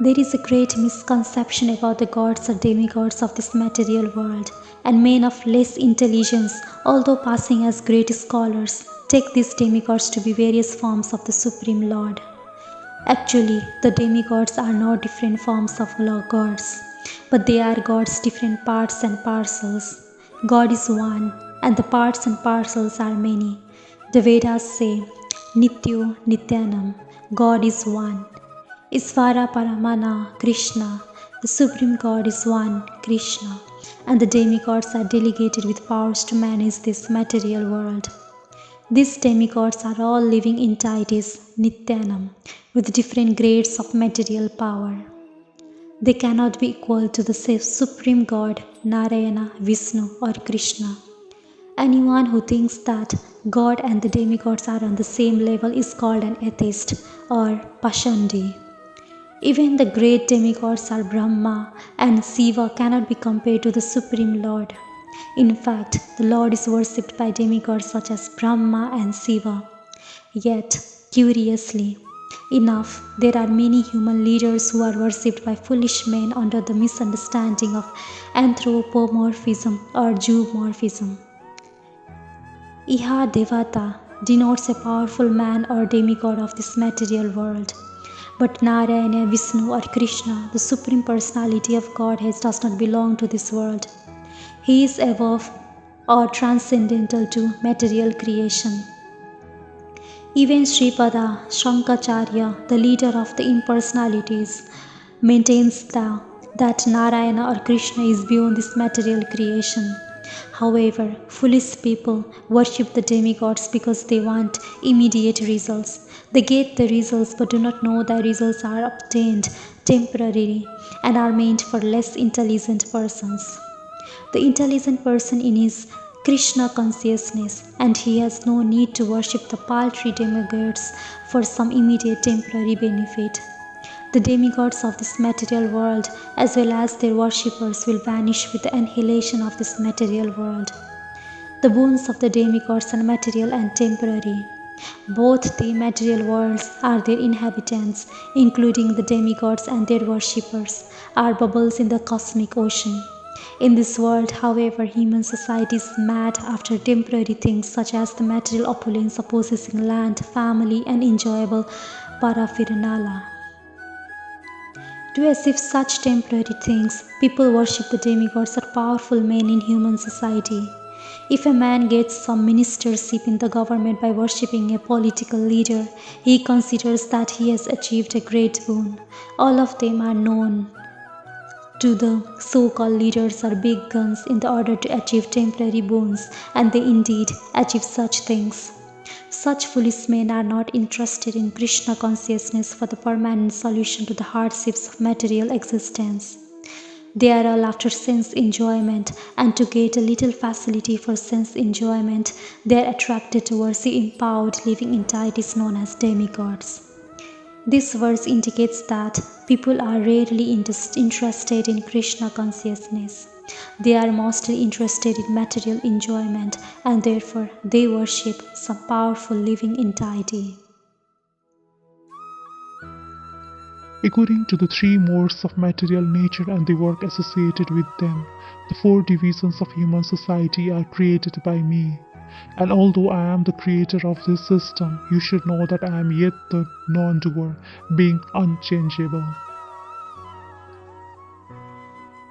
There is a great misconception about the gods or demigods of this material world, and men of less intelligence, although passing as great scholars, take these demigods to be various forms of the Supreme Lord. Actually, the demigods are not different forms of gods, but they are God's different parts and parcels. God is one, and the parts and parcels are many. The Vedas say, Nityo Nityanam, God is one. Isvara Paramana, Krishna, the Supreme God is one, Krishna, and the demigods are delegated with powers to manage this material world. These demigods are all living entities, Nityanam, with different grades of material power. They cannot be equal to the Supreme God, Narayana, Vishnu, or Krishna. Anyone who thinks that God and the demigods are on the same level is called an atheist or Pashandi. Even the great demigods are Brahma and Shiva cannot be compared to the Supreme Lord. In fact, the Lord is worshipped by demigods such as Brahma and Shiva. Yet, curiously enough, there are many human leaders who are worshipped by foolish men under the misunderstanding of anthropomorphism or zoomorphism. Iha Devata denotes a powerful man or demigod of this material world. But Narayana, Vishnu or Krishna, the Supreme Personality of Godhead, does not belong to this world. He is above or transcendental to material creation. Even Sripada Shankacharya, the leader of the impersonalities, maintains that Narayana or Krishna is beyond this material creation. However, foolish people worship the demigods because they want immediate results. They get the results but do not know the results are obtained temporarily and are meant for less intelligent persons. The intelligent person in his Krishna consciousness, and he has no need to worship the paltry demigods for some immediate temporary benefit. The demigods of this material world, as well as their worshippers, will vanish with the annihilation of this material world. The boons of the demigods are material and temporary. Both the material worlds are their inhabitants, including the demigods and their worshippers, are bubbles in the cosmic ocean. In this world, however, human society is mad after temporary things such as the material opulence of possessing land, family, and enjoyable paraphernalia. To achieve such temporary things, people worship the demigods or powerful men in human society. If a man gets some ministership in the government by worshipping a political leader, he considers that he has achieved a great boon. All of them are known to the so-called leaders are big guns in the order to achieve temporary boons, and they indeed achieve such things. Such foolish men are not interested in Krishna consciousness for the permanent solution to the hardships of material existence. They are all after sense enjoyment, and to get a little facility for sense enjoyment, they are attracted towards the empowered living entities known as demigods. This verse indicates that people are rarely interested in Krishna consciousness. They are mostly interested in material enjoyment, and therefore they worship some powerful living entity. According to the three modes of material nature and the work associated with them, the four divisions of human society are created by me. And although I am the creator of this system, you should know that I am yet the non-doer, being unchangeable.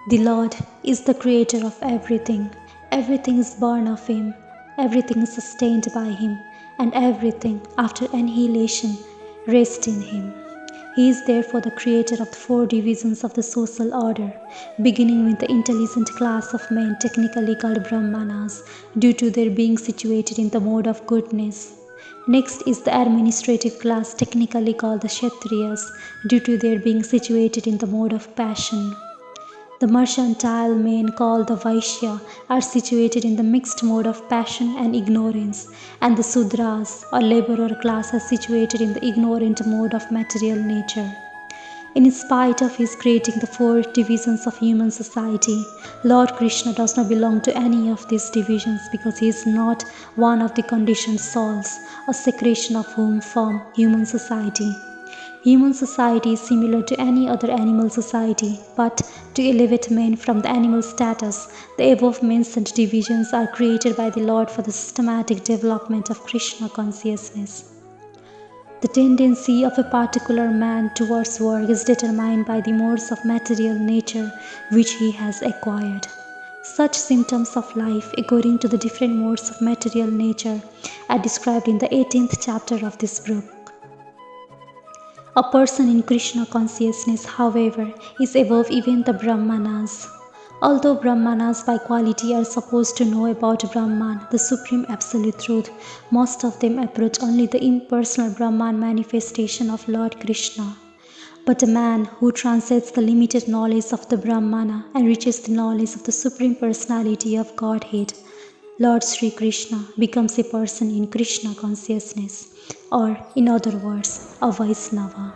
The Lord is the creator of everything. Everything is born of Him, everything is sustained by Him, and everything, after annihilation, rests in Him. He is therefore the creator of the four divisions of the social order, beginning with the intelligent class of men technically called Brahmanas, due to their being situated in the mode of goodness. Next is the administrative class technically called the Kshatriyas, due to their being situated in the mode of passion. The mercantile men called the Vaishya are situated in the mixed mode of passion and ignorance, and the Sudras or laborer class are situated in the ignorant mode of material nature. In spite of his creating the four divisions of human society, Lord Krishna does not belong to any of these divisions because he is not one of the conditioned souls, a secretion of whom form human society. Human society is similar to any other animal society, but to elevate men from the animal status, the above-mentioned divisions are created by the Lord for the systematic development of Krishna consciousness. The tendency of a particular man towards work is determined by the modes of material nature which he has acquired. Such symptoms of life, according to the different modes of material nature, are described in the 18th chapter of this book. A person in Krishna consciousness, however, is above even the Brahmanas. Although Brahmanas by quality are supposed to know about Brahman, the supreme absolute truth, most of them approach only the impersonal Brahman manifestation of Lord Krishna. But a man who transcends the limited knowledge of the Brahmana and reaches the knowledge of the Supreme Personality of Godhead, Lord Shree Krishna, becomes a person in Krishna consciousness, or in other words, a Vaisnava.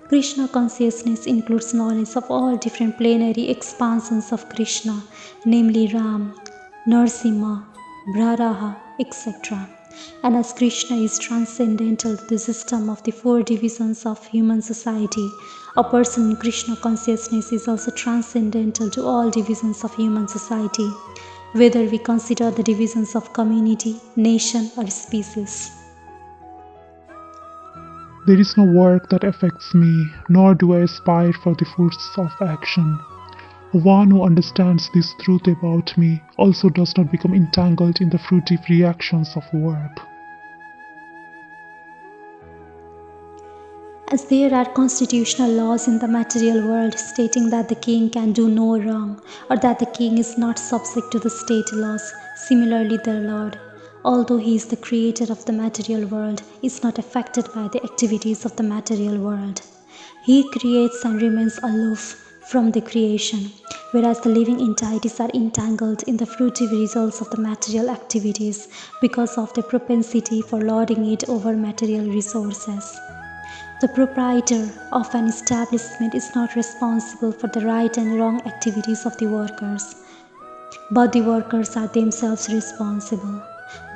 Krishna consciousness includes knowledge of all different plenary expansions of Krishna, namely Ram, Narsimha, Braraha, etc. And as Krishna is transcendental to the system of the four divisions of human society, a person in Krishna consciousness is also transcendental to all divisions of human society, whether we consider the divisions of community, nation, or species. There is no work that affects me, nor do I aspire for the fruits of action. One who understands this truth about me also does not become entangled in the fruitive reactions of work. As there are constitutional laws in the material world stating that the king can do no wrong, or that the king is not subject to the state laws, similarly the Lord, although he is the creator of the material world, is not affected by the activities of the material world. He creates and remains aloof from the creation, whereas the living entities are entangled in the fruitive results of the material activities because of their propensity for lording it over material resources. The proprietor of an establishment is not responsible for the right and wrong activities of the workers, but the workers are themselves responsible.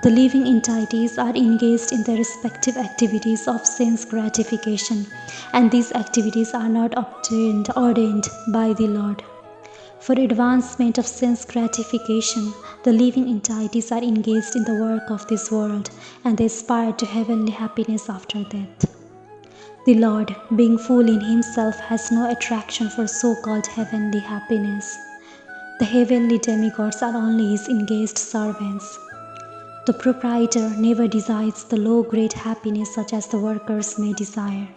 The living entities are engaged in their respective activities of sense gratification, and these activities are not ordained by the Lord. For advancement of sense gratification, the living entities are engaged in the work of this world, and they aspire to heavenly happiness after death. The Lord, being full in himself, has no attraction for so-called heavenly happiness. The heavenly demigods are only his engaged servants. The proprietor never desires the low-grade happiness such as the workers may desire.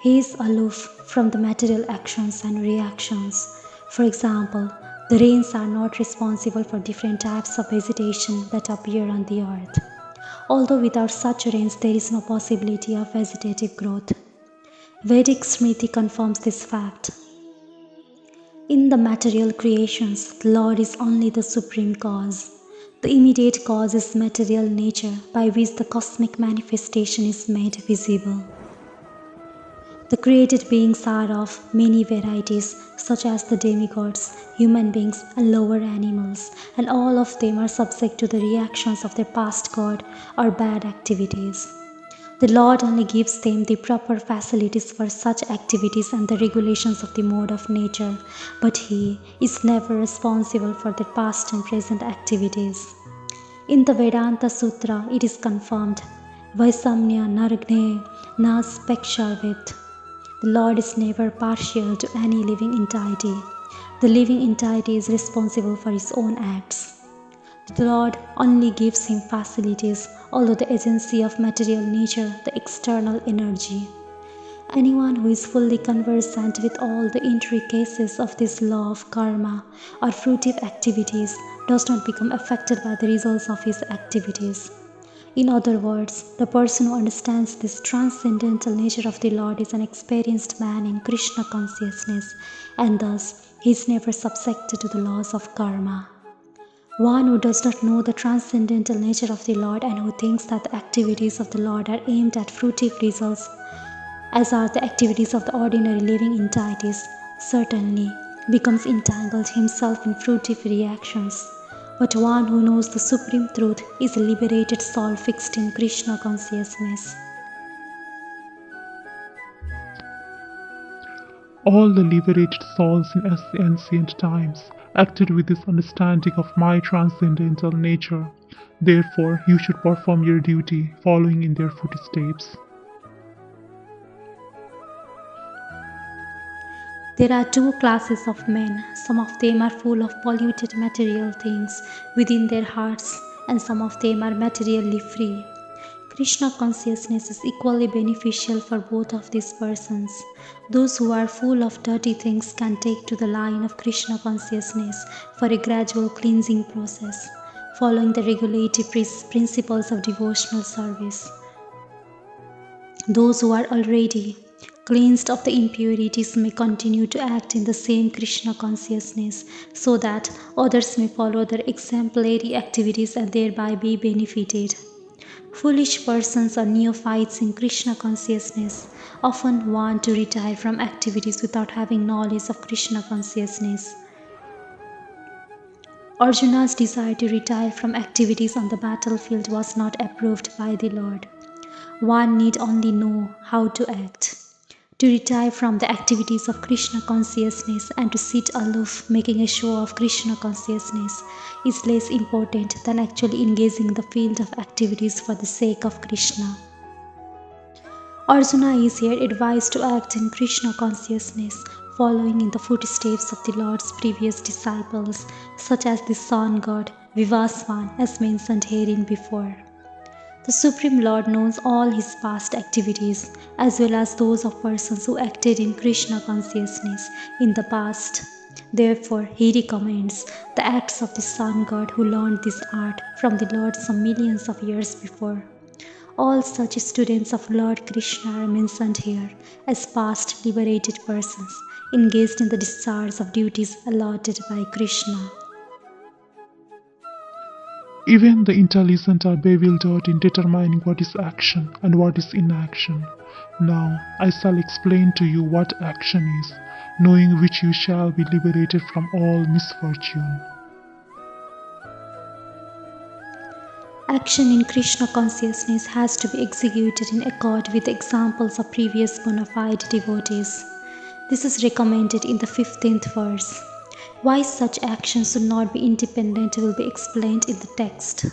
He is aloof from the material actions and reactions. For example, the rains are not responsible for different types of vegetation that appear on the earth. Although without such rains there is no possibility of vegetative growth. Vedic Smriti confirms this fact. In the material creations, the Lord is only the supreme cause. The immediate cause is material nature, by which the cosmic manifestation is made visible. The created beings are of many varieties, such as the demigods, human beings, and lower animals, and all of them are subject to the reactions of their past good or bad activities. The Lord only gives them the proper facilities for such activities and the regulations of the mode of nature, but He is never responsible for their past and present activities. In the Vedanta Sutra, it is confirmed, Vaisamnya Nargne Nas Peksharvit. The Lord is never partial to any living entity. The living entity is responsible for his own acts. The Lord only gives him facilities, although the agency of material nature, the external energy. Anyone who is fully conversant with all the intricacies of this law of karma or fruitive activities does not become affected by the results of his activities. In other words, the person who understands this transcendental nature of the Lord is an experienced man in Krishna consciousness, and thus he is never subjected to the laws of karma. One who does not know the transcendental nature of the Lord and who thinks that the activities of the Lord are aimed at fruitive results, as are the activities of the ordinary living entities, certainly becomes entangled himself in fruitive reactions. But one who knows the supreme truth is a liberated soul fixed in Krishna consciousness. All the liberated souls in ancient times acted with this understanding of my transcendental nature. Therefore, you should perform your duty following in their footsteps. There are two classes of men. Some of them are full of polluted material things within their hearts, and some of them are materially free. Krishna consciousness is equally beneficial for both of these persons. Those who are full of dirty things can take to the line of Krishna consciousness for a gradual cleansing process, following the regulative principles of devotional service. Those who are already cleansed of the impurities may continue to act in the same Krishna consciousness so that others may follow their exemplary activities and thereby be benefited. Foolish persons or neophytes in Krishna consciousness often want to retire from activities without having knowledge of Krishna consciousness. Arjuna's desire to retire from activities on the battlefield was not approved by the Lord. One need only know how to act. To retire from the activities of Krishna consciousness and to sit aloof making a show of Krishna consciousness is less important than actually engaging in the field of activities for the sake of Krishna. Arjuna is here advised to act in Krishna consciousness, following in the footsteps of the Lord's previous disciples, such as the sun god Vivasvan, as mentioned herein before. The Supreme Lord knows all his past activities, as well as those of persons who acted in Krishna consciousness in the past. Therefore, he recommends the acts of the sun god who learned this art from the Lord some millions of years before. All such students of Lord Krishna are mentioned here as past liberated persons engaged in the discharge of duties allotted by Krishna. Even the intelligent are bewildered in determining what is action and what is inaction. Now I shall explain to you what action is, knowing which you shall be liberated from all misfortune. Action in Krishna consciousness has to be executed in accord with the examples of previous bona fide devotees. This is recommended in the 15th verse. Why such actions should not be independent will be explained in the text.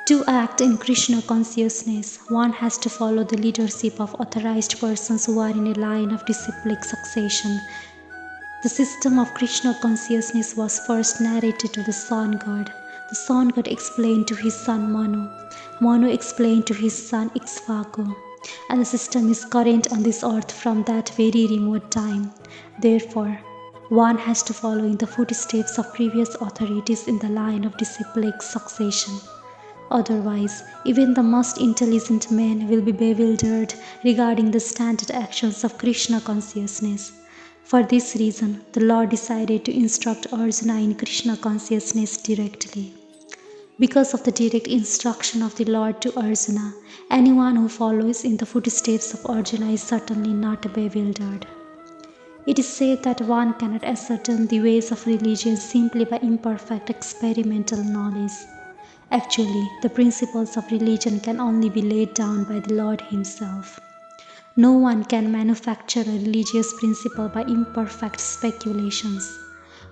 To act in Krishna consciousness, one has to follow the leadership of authorized persons who are in a line of disciplic succession. The system of Krishna consciousness was first narrated to the sun god. The sun god explained to his son Manu. Manu explained to his son Ikshvaku. And the system is current on this earth from that very remote time. Therefore, one has to follow in the footsteps of previous authorities in the line of disciplic succession. Otherwise, even the most intelligent men will be bewildered regarding the standard actions of Krishna consciousness. For this reason, the Lord decided to instruct Arjuna in Krishna consciousness directly. Because of the direct instruction of the Lord to Arjuna, anyone who follows in the footsteps of Arjuna is certainly not bewildered. It is said that one cannot ascertain the ways of religion simply by imperfect experimental knowledge. Actually, the principles of religion can only be laid down by the Lord Himself. No one can manufacture a religious principle by imperfect speculations.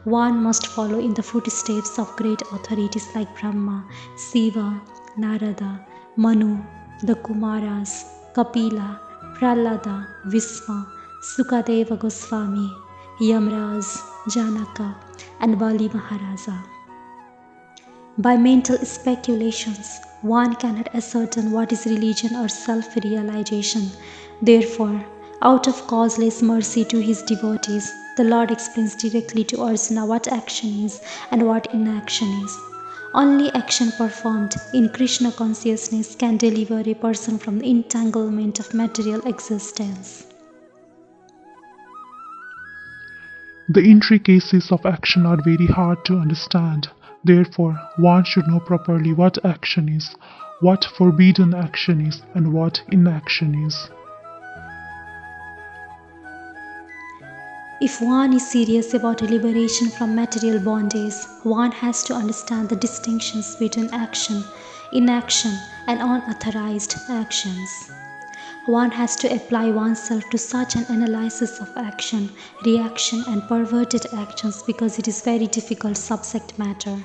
One must follow in the footsteps of great authorities like Brahma, Shiva, Narada, Manu, the Kumaras, Kapila, Prahlada, Vishma, Sukadeva Goswami, Yamraj, Janaka, and Bali Maharaja. By mental speculations, one cannot ascertain what is religion or self-realization. Therefore, out of causeless mercy to his devotees, the Lord explains directly to Arjuna what action is and what inaction is. Only action performed in Krishna consciousness can deliver a person from the entanglement of material existence. The intricacies of action are very hard to understand. Therefore, one should know properly what action is, what forbidden action is, and what inaction is. If one is serious about liberation from material bondage, one has to understand the distinctions between action, inaction, and unauthorized actions. One has to apply oneself to such an analysis of action, reaction, and perverted actions because it is very difficult subject matter.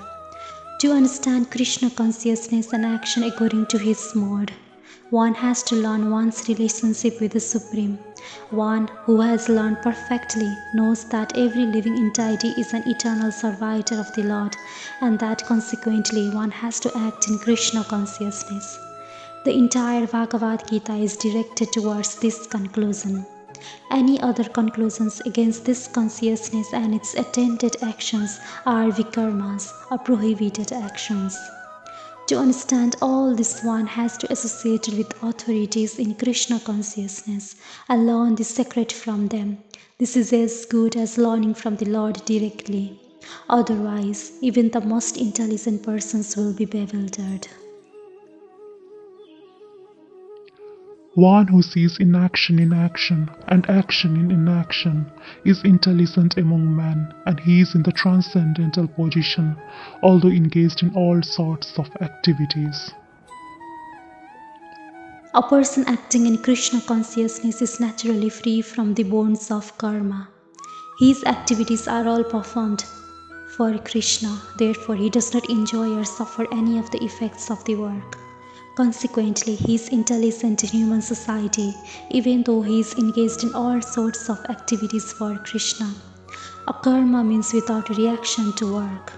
To understand Krishna consciousness and action according to his mode, one has to learn one's relationship with the Supreme, One who has learned perfectly knows that every living entity is an eternal servitor of the Lord, and that consequently one has to act in Krishna consciousness. The entire Bhagavad Gita is directed towards this conclusion. Any other conclusions against this consciousness and its attended actions are vikarmas, or prohibited actions. To understand all this, one has to associate with authorities in Krishna consciousness and learn the secret from them. This is as good as learning from the Lord directly. Otherwise, even the most intelligent persons will be bewildered. One who sees inaction in action and action in inaction is intelligent among men, and he is in the transcendental position, although engaged in all sorts of activities. A person acting in Krishna consciousness is naturally free from the bonds of karma. His activities are all performed for Krishna, therefore he does not enjoy or suffer any of the effects of the work. Consequently, he is intelligent in human society, even though he is engaged in all sorts of activities for Krishna. A karma means without reaction to work.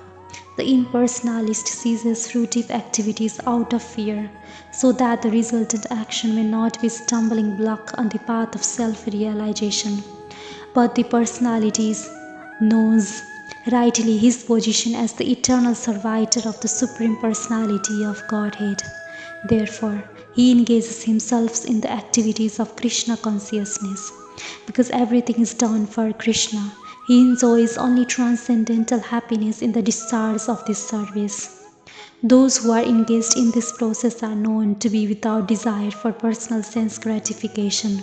The impersonalist ceases fruitive activities out of fear, so that the resultant action may not be a stumbling block on the path of self-realization. But the personality knows rightly his position as the eternal servitor of the Supreme Personality of Godhead. Therefore, he engages himself in the activities of Krishna consciousness. Because everything is done for Krishna, he enjoys only transcendental happiness in the discharge of this service. Those who are engaged in this process are known to be without desire for personal sense gratification.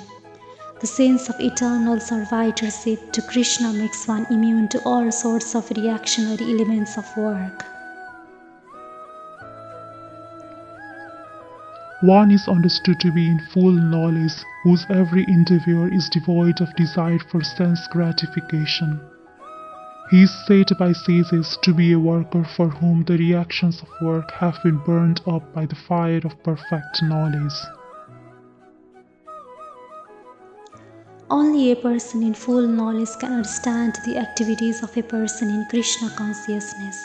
The sense of eternal servitorship to Krishna makes one immune to all sorts of reactionary elements of work. One is understood to be in full knowledge, whose every endeavor is devoid of desire for sense gratification. He is said by sages to be a worker for whom the reactions of work have been burned up by the fire of perfect knowledge. Only a person in full knowledge can understand the activities of a person in Krishna consciousness,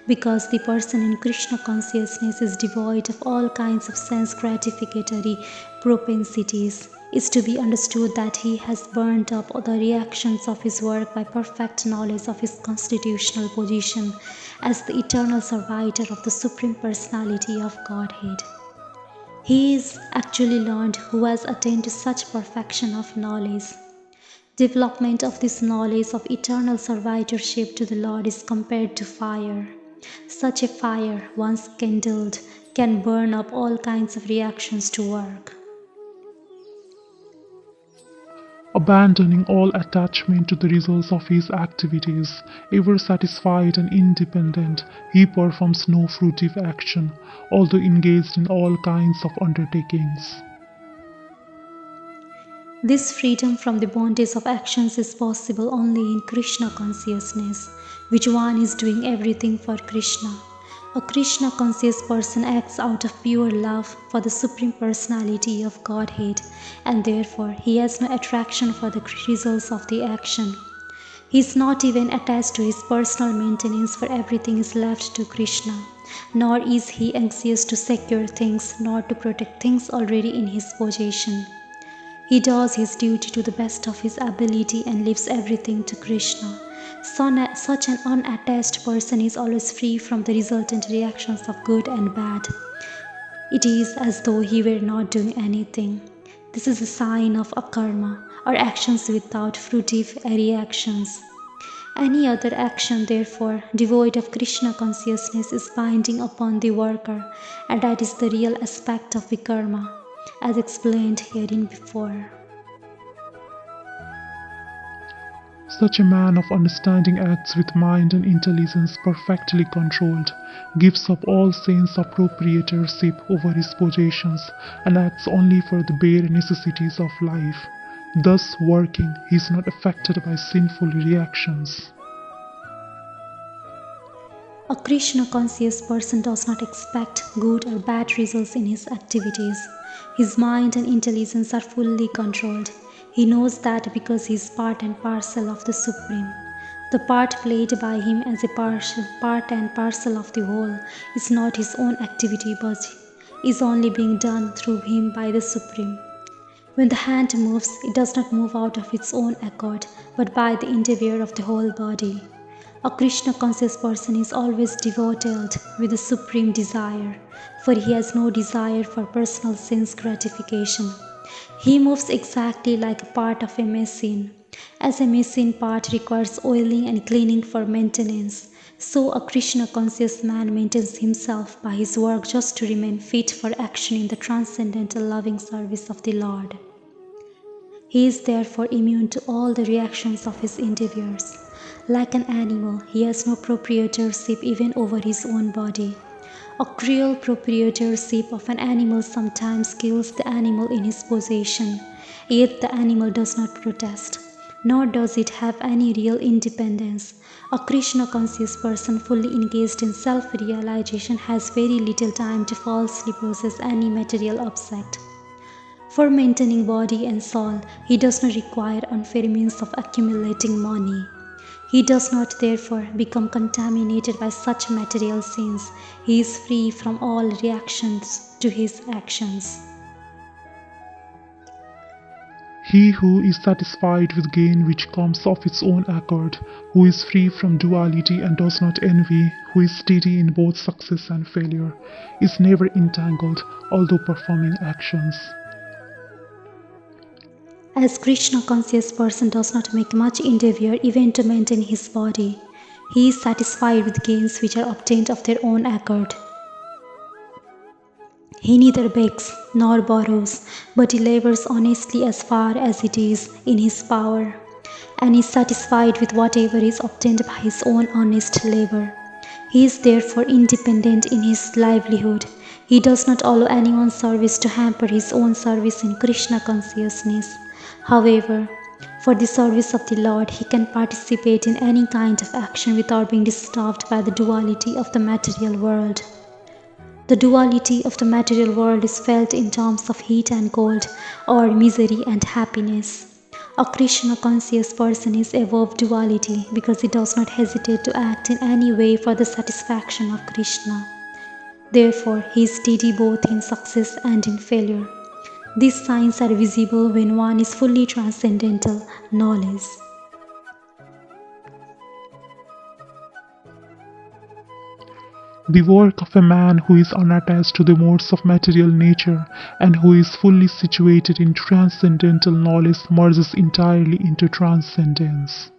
because the person in Krishna consciousness is devoid of all kinds of sense gratificatory propensities. Is to be understood that he has burnt up the reactions of his work by perfect knowledge of his constitutional position as the eternal servitor of the Supreme Personality of Godhead. He is actually learned who has attained to such perfection of knowledge. Development of this knowledge of eternal servitorship to the Lord is compared to fire. Such a fire, once kindled, can burn up all kinds of reactions to work. Abandoning all attachment to the results of his activities, ever satisfied and independent, he performs no fruitive action, although engaged in all kinds of undertakings. This freedom from the bondage of actions is possible only in Krishna consciousness, which one is doing everything for Krishna. A Krishna conscious person acts out of pure love for the Supreme Personality of Godhead, and therefore he has no attraction for the results of the action. He is not even attached to his personal maintenance, for everything is left to Krishna, nor is he anxious to secure things nor to protect things already in his possession. He does his duty to the best of his ability and leaves everything to Krishna. Such an unattached person is always free from the resultant reactions of good and bad. It is as though he were not doing anything. This is a sign of akarma, or actions without fruitive reactions. Any other action, therefore, devoid of Krishna consciousness is binding upon the worker, and that is the real aspect of vikarma, as explained herein before. Such a man of understanding acts with mind and intelligence perfectly controlled, gives up all sense of proprietorship over his possessions, and acts only for the bare necessities of life. Thus working, he is not affected by sinful reactions. A Krishna conscious person does not expect good or bad results in his activities. His mind and intelligence are fully controlled. He knows that because he is part and parcel of the Supreme. The part played by him as a part and parcel of the whole is not his own activity but is only being done through him by the Supreme. When the hand moves, it does not move out of its own accord, but by the endeavor of the whole body. A Krishna conscious person is always devoted with the supreme desire, for he has no desire for personal sense gratification. He moves exactly like a part of a machine. As a machine part requires oiling and cleaning for maintenance, so a Krishna conscious man maintains himself by his work just to remain fit for action in the transcendental loving service of the Lord. He is therefore immune to all the reactions of his endeavors. Like an animal, he has no proprietorship even over his own body. A cruel proprietorship of an animal sometimes kills the animal in his possession, yet the animal does not protest, nor does it have any real independence. A Krishna conscious person fully engaged in self-realization has very little time to falsely possess any material object. For maintaining body and soul, he does not require unfair means of accumulating money. He does not therefore become contaminated by such material sins. He is free from all reactions to his actions. He who is satisfied with gain which comes of its own accord, who is free from duality and does not envy, who is steady in both success and failure, is never entangled, although performing actions. As Krishna conscious person does not make much endeavor even to maintain his body, he is satisfied with gains which are obtained of their own accord. He neither begs nor borrows, but he labors honestly as far as it is in his power, and is satisfied with whatever is obtained by his own honest labor. He is therefore independent in his livelihood. He does not allow anyone's service to hamper his own service in Krishna consciousness. However, for the service of the Lord, he can participate in any kind of action without being disturbed by the duality of the material world. The duality of the material world is felt in terms of heat and cold, or misery and happiness. A Krishna conscious person is above duality because he does not hesitate to act in any way for the satisfaction of Krishna. Therefore, he is steady both in success and in failure. These signs are visible when one is fully transcendental knowledge. The work of a man who is unattached to the modes of material nature and who is fully situated in transcendental knowledge merges entirely into transcendence.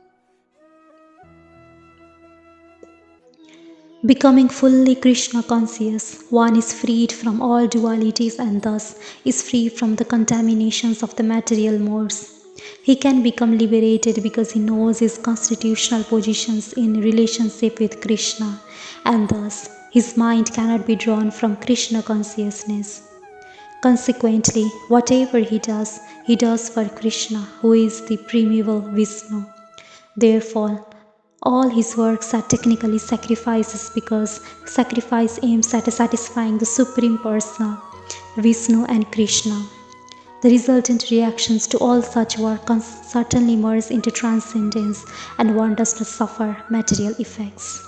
Becoming fully Krishna conscious, one is freed from all dualities and thus is free from the contaminations of the material modes. He can become liberated because he knows his constitutional positions in relationship with Krishna, and thus his mind cannot be drawn from Krishna consciousness. Consequently, whatever he does for Krishna, who is the primeval Vishnu. Therefore, all his works are technically sacrifices because sacrifice aims at satisfying the Supreme Personal, Vishnu and Krishna. The resultant reactions to all such work certainly merge into transcendence, and one does not suffer material effects.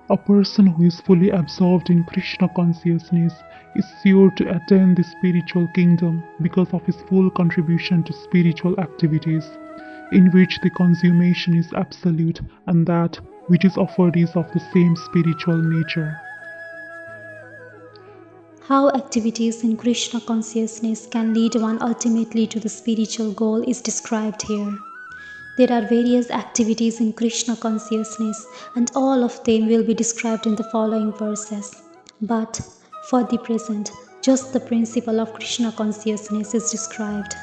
A person who is fully absorbed in Krishna consciousness is sure to attain the spiritual kingdom because of his full contribution to spiritual activities, in which the consummation is absolute and that which is offered is of the same spiritual nature. How activities in Krishna consciousness can lead one ultimately to the spiritual goal is described here. There are various activities in Krishna consciousness, and all of them will be described in the following verses. But for the present, just the principle of Krishna consciousness is described.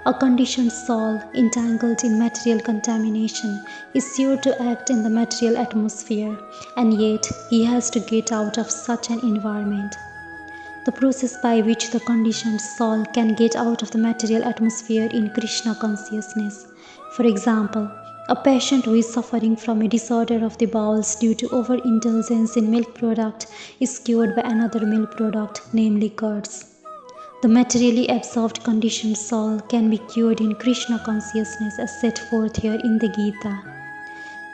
A conditioned soul, entangled in material contamination, is sure to act in the material atmosphere, and yet he has to get out of such an environment. The process by which the conditioned soul can get out of the material atmosphere in Krishna consciousness. For example, A patient who is suffering from a disorder of the bowels due to overindulgence in milk product is cured by another milk product, namely curds. The materially absorbed conditioned soul can be cured in Krishna consciousness as set forth here in the Gita.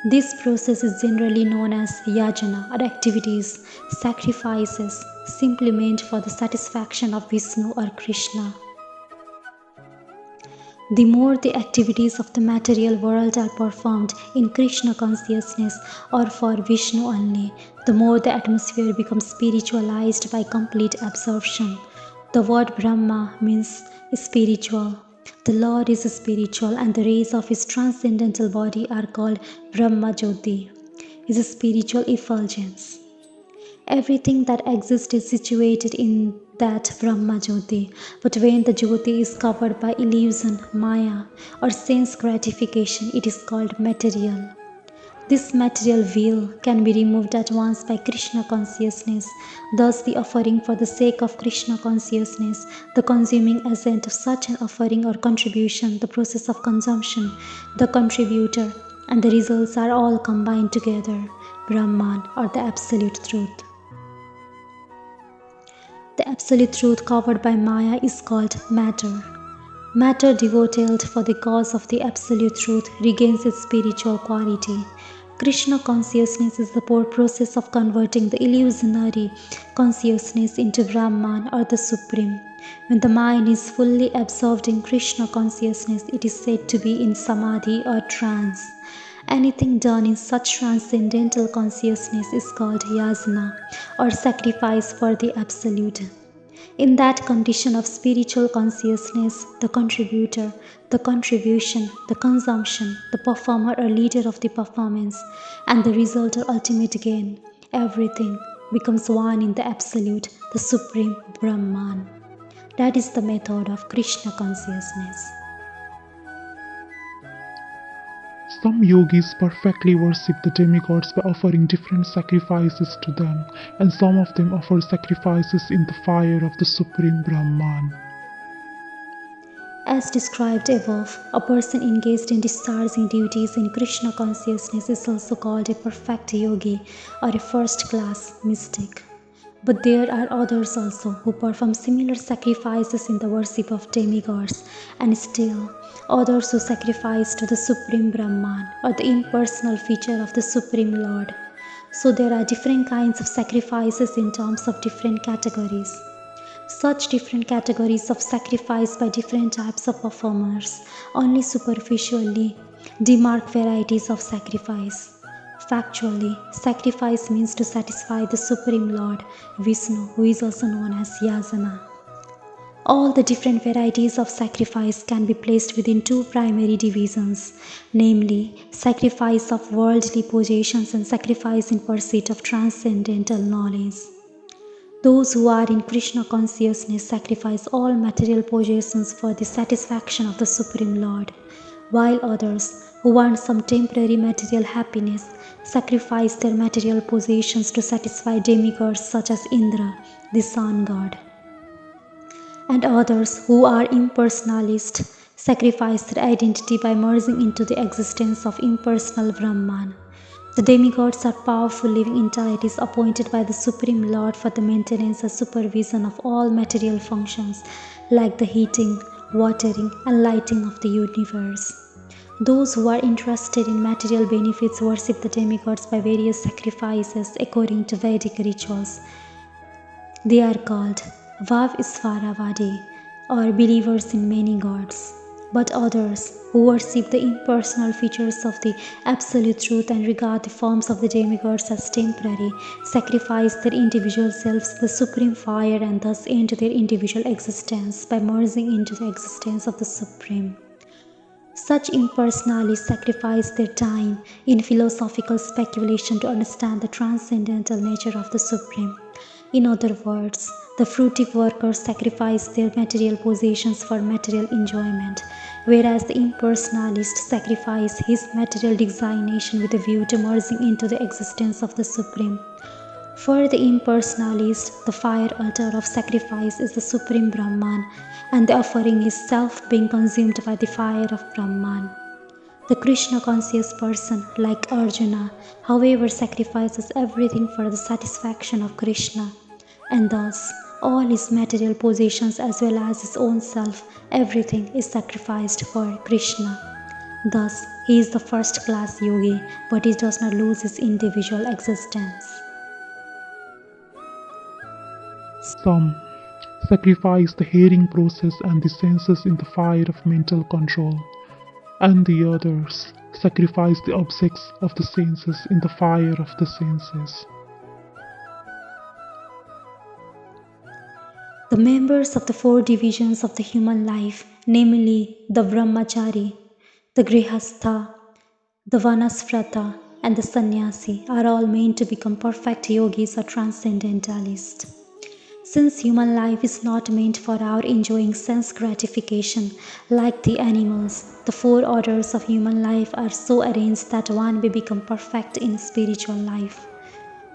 This process is generally known as yajna or activities, sacrifices, simply meant for the satisfaction of Vishnu or Krishna. The more the activities of the material world are performed in Krishna consciousness or for Vishnu only, the more the atmosphere becomes spiritualized by complete absorption. The word Brahma means spiritual. The Lord is spiritual and the rays of his transcendental body are called Brahma Jyoti, his spiritual effulgence. Everything that exists is situated in that Brahma Jyoti, but when the Jyoti is covered by illusion, Maya, or sense gratification, it is called material. This material veil can be removed at once by Krishna consciousness. Thus, the offering for the sake of Krishna consciousness, the consuming agent of such an offering or contribution, the process of consumption, the contributor, and the results are all combined together, Brahman, or the Absolute Truth. The Absolute Truth covered by Maya is called matter. Matter devoted for the cause of the Absolute Truth regains its spiritual quality. Krishna consciousness is the process of converting the illusionary consciousness into Brahman or the Supreme. When the mind is fully absorbed in Krishna consciousness, it is said to be in samadhi or trance. Anything done in such transcendental consciousness is called yajna or sacrifice for the Absolute. In that condition of spiritual consciousness, the contributor, the contribution, the consumption, the performer or leader of the performance, and the result or ultimate gain, everything becomes one in the Absolute, the Supreme Brahman. That is the method of Krishna consciousness. Some yogis perfectly worship the demigods by offering different sacrifices to them, and some of them offer sacrifices in the fire of the Supreme Brahman. As described above, a person engaged in discharging duties in Krishna consciousness is also called a perfect yogi or a first-class mystic. But there are others also who perform similar sacrifices in the worship of demigods, and still others who sacrifice to the Supreme Brahman or the impersonal feature of the Supreme Lord. So there are different kinds of sacrifices in terms of different categories. Such different categories of sacrifice by different types of performers only superficially demark varieties of sacrifice. Factually, sacrifice means to satisfy the Supreme Lord, Vishnu, who is also known as Yajna. All the different varieties of sacrifice can be placed within two primary divisions, namely, sacrifice of worldly possessions and sacrifice in pursuit of transcendental knowledge. Those who are in Krishna consciousness sacrifice all material possessions for the satisfaction of the Supreme Lord, while others, who want some temporary material happiness, sacrifice their material possessions to satisfy demigods such as Indra, the sun god. And others, who are impersonalist, sacrifice their identity by merging into the existence of impersonal Brahman. The demigods are powerful living entities appointed by the Supreme Lord for the maintenance and supervision of all material functions, like the heating, watering, and lighting of the universe. Those who are interested in material benefits worship the demigods by various sacrifices according to Vedic rituals. They are called Vav-Isvaravadi, or believers in many gods. But others, who worship the impersonal features of the Absolute Truth and regard the forms of the demigods as temporary, sacrifice their individual selves to the Supreme Fire and thus end their individual existence by merging into the existence of the Supreme. Such impersonalists sacrifice their time in philosophical speculation to understand the transcendental nature of the Supreme. In other words, the fruitive workers sacrifice their material possessions for material enjoyment, whereas the impersonalist sacrifice his material designation with a view to merging into the existence of the Supreme. For the impersonalist, the fire altar of sacrifice is the Supreme Brahman, and the offering is self being consumed by the fire of Brahman. The Krishna conscious person, like Arjuna, however, sacrifices everything for the satisfaction of Krishna, and thus all his material possessions as well as his own self, everything is sacrificed for Krishna. Thus, he is the first class yogi, but he does not lose his individual existence. Some sacrifice the hearing process and the senses in the fire of mental control, and the others sacrifice the objects of the senses in the fire of the senses. The members of the four divisions of the human life, namely the Brahmachari, the Grihastha, the Vanasvrata, and the Sannyasi, are all meant to become perfect yogis or transcendentalists. Since human life is not meant for our enjoying sense gratification like the animals, the four orders of human life are so arranged that one may become perfect in spiritual life.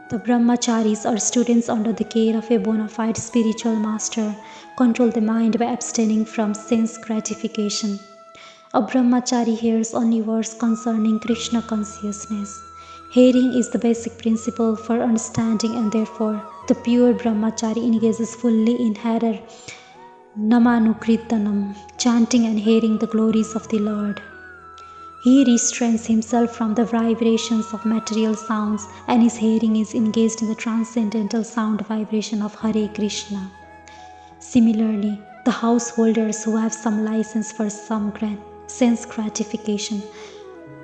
The Brahmacharis, or students under the care of a bona fide spiritual master, control the mind by abstaining from sense gratification. A Brahmachari hears only words concerning Krishna consciousness. Hearing is the basic principle for understanding, and therefore the pure Brahmachari engages fully in Harar Namanukirtanam, chanting and hearing the glories of the Lord. He restrains himself from the vibrations of material sounds, and his hearing is engaged in the transcendental sound vibration of Hare Krishna. Similarly, the householders who have some license for some sense gratification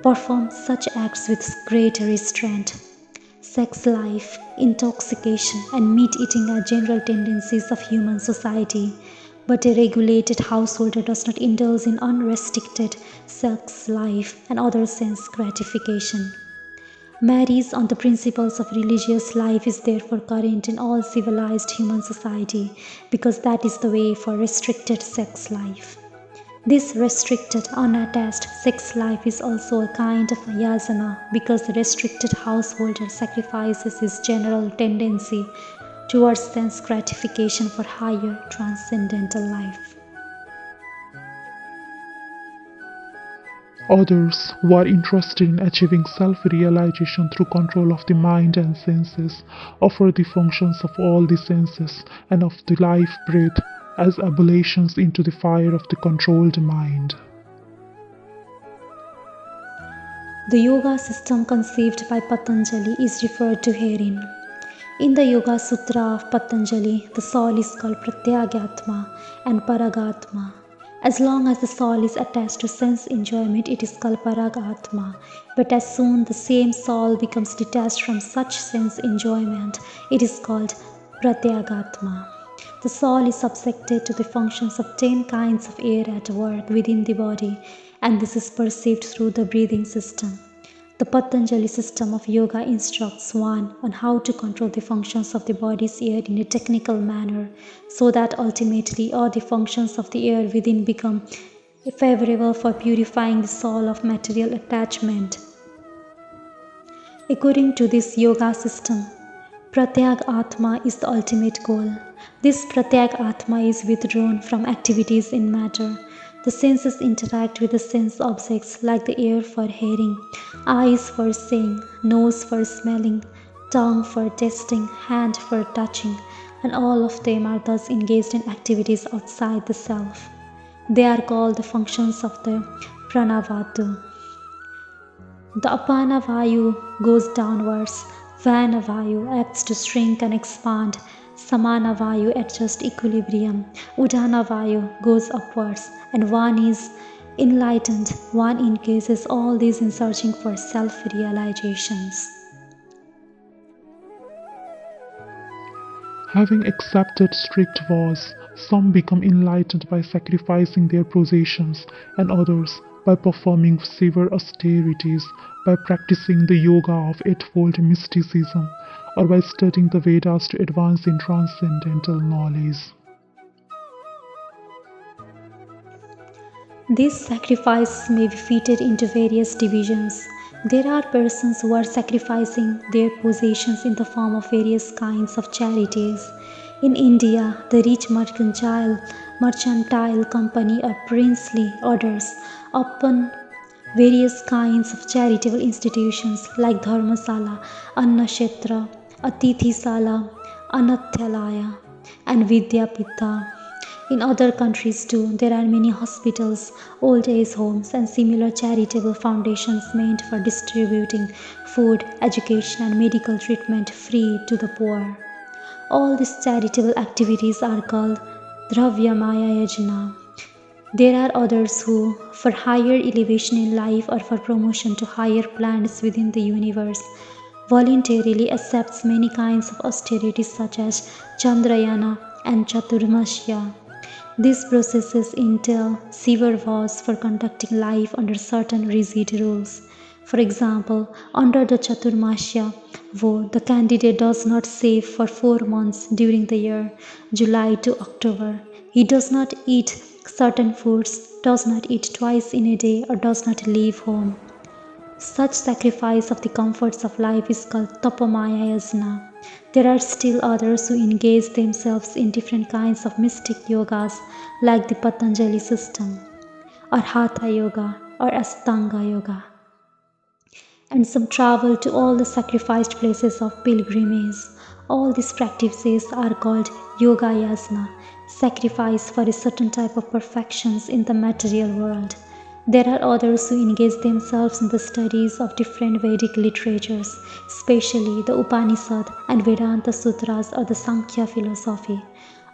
perform such acts with great restraint. Sex life, intoxication, and meat eating are general tendencies of human society, but a regulated householder does not indulge in unrestricted sex life and other sense gratification. Marriage on the principles of religious life is therefore current in all civilized human society, because that is the way for restricted sex life. This restricted, unattached sex life is also a kind of yasana, because the restricted householder sacrifices his general tendency towards sense gratification for higher transcendental life. Others, who are interested in achieving self-realization through control of the mind and senses, offer the functions of all the senses and of the life breath as oblations into the fire of the controlled mind. The yoga system conceived by Patanjali is referred to herein. In the Yoga Sutra of Patanjali, the soul is called Pratyagatma and Paragatma. As long as the soul is attached to sense enjoyment, it is called Paragatma. But as soon the same soul becomes detached from such sense enjoyment, it is called Pratyagatma. The soul is subjected to the functions of 10 kinds of air at work within the body, and this is perceived through the breathing system. The Patanjali system of yoga instructs one on how to control the functions of the body's air in a technical manner, so that ultimately all the functions of the air within become favorable for purifying the soul of material attachment. According to this yoga system, Pratyag Atma is the ultimate goal. This Pratyag Atma is withdrawn from activities in matter. The senses interact with the sense objects like the ear for hearing, eyes for seeing, nose for smelling, tongue for tasting, hand for touching, and all of them are thus engaged in activities outside the self. They are called the functions of the Pranavatu. The Apana Vayu goes downwards, Vana Vayu acts to shrink and expand, Samana Vayu adjusts equilibrium, Udana Vayu goes upwards, and one is enlightened. One engages all these in searching for self-realizations. Having accepted strict vows, some become enlightened by sacrificing their possessions, and others by performing severe austerities, by practicing the yoga of eightfold mysticism, or by studying the Vedas to advance in transcendental knowledge. These sacrifices may be fitted into various divisions. There are persons who are sacrificing their possessions in the form of various kinds of charities. In India, the rich mercantile company or princely orders often Various kinds of charitable institutions like Dharmasala, Annakshetra, Atithisala, Anatyalaya, and Vidyapita. In other countries too, there are many hospitals, old age homes, and similar charitable foundations meant for distributing food, education, and medical treatment free to the poor. All these charitable activities are called Dravyamaya Yajna. There are others who, for higher elevation in life or for promotion to higher planets within the universe, voluntarily accepts many kinds of austerities such as Chandrayana and Chaturmasya. These processes entail severe vows for conducting life under certain rigid rules. For example, under the Chaturmasya vow, the candidate does not save for 4 months during the year, July to October. He does not eat certain foods, does not eat twice in a day, or does not leave home. Such sacrifice of the comforts of life is called Tapamaya Yajna. There are still others who engage themselves in different kinds of mystic yogas like the Patanjali system, or Hatha Yoga, or Astanga Yoga. And some travel to all the sacrificed places of pilgrimage. All these practices are called Yoga Yajna, sacrifice for a certain type of perfections in the material world. There are others who engage themselves in the studies of different Vedic literatures, especially the Upanishad and Vedanta Sutras or the Sankhya philosophy.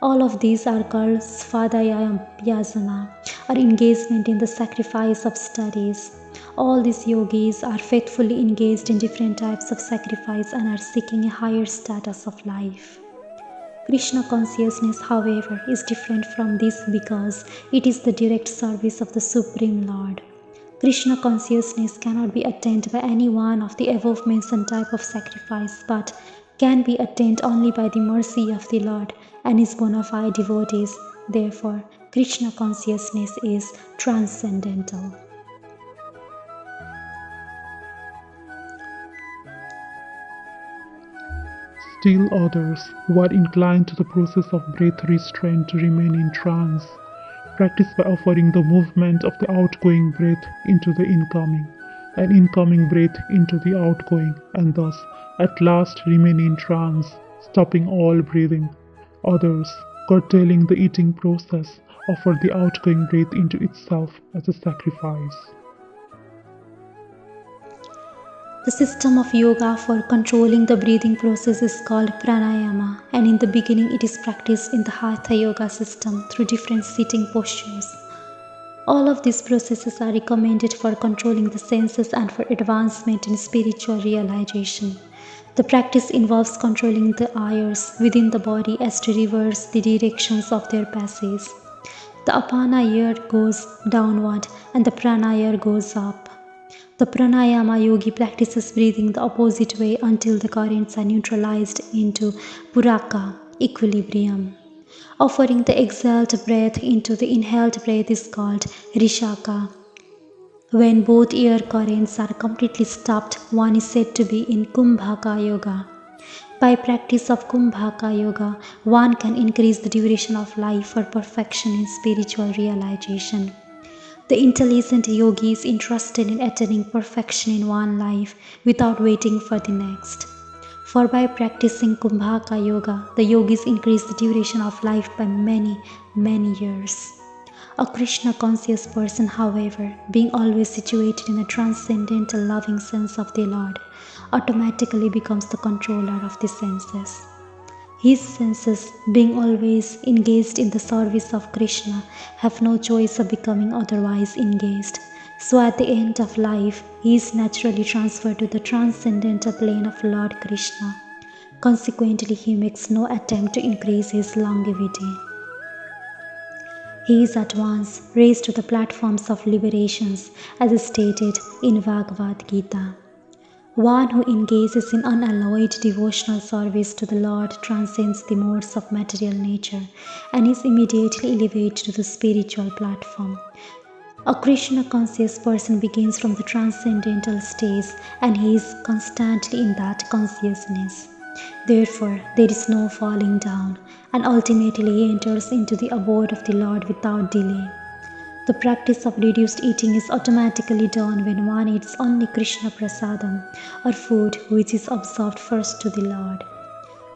All of these are called Svadhyaya Yajna, or engagement in the sacrifice of studies. All these yogis are faithfully engaged in different types of sacrifice and are seeking a higher status of life. Krishna consciousness, however, is different from this because it is the direct service of the Supreme Lord. Krishna consciousness cannot be attained by any one of the above mentioned type of sacrifice, but can be attained only by the mercy of the Lord and his bona fide devotees. Therefore, Krishna consciousness is transcendental. Still others, who are inclined to the process of breath restraint, remain in trance. Practice by offering the movement of the outgoing breath into the incoming, and incoming breath into the outgoing, and thus at last remain in trance, stopping all breathing. Others, curtailing the eating process, offer the outgoing breath into itself as a sacrifice. The system of yoga for controlling the breathing process is called pranayama, and in the beginning it is practiced in the hatha yoga system through different sitting postures. All of these processes are recommended for controlling the senses and for advancement in spiritual realization. The practice involves controlling the ayars within the body as to reverse the directions of their passage. The apana air goes downward and the prana air goes up. The pranayama yogi practices breathing the opposite way until the currents are neutralized into puraka, equilibrium. Offering the exhaled breath into the inhaled breath is called rishaka. When both air currents are completely stopped, one is said to be in kumbhaka yoga. By practice of kumbhaka yoga, one can increase the duration of life for perfection in spiritual realization. The intelligent yogi is interested in attaining perfection in one life without waiting for the next. For by practicing Kumbhaka Yoga, the yogis increase the duration of life by many, many years. A Krishna conscious person, however, being always situated in a transcendental loving sense of the Lord, automatically becomes the controller of the senses. His senses, being always engaged in the service of Krishna, have no choice of becoming otherwise engaged. So at the end of life, he is naturally transferred to the transcendental plane of Lord Krishna. Consequently, he makes no attempt to increase his longevity. He is at once raised to the platforms of liberations, as stated in Bhagavad Gita. One who engages in unalloyed devotional service to the Lord transcends the modes of material nature and is immediately elevated to the spiritual platform. A Krishna conscious person begins from the transcendental stage and he is constantly in that consciousness. Therefore, there is no falling down, and ultimately he enters into the abode of the Lord without delay. The practice of reduced eating is automatically done when one eats only Krishna prasadam, or food which is observed first to the Lord.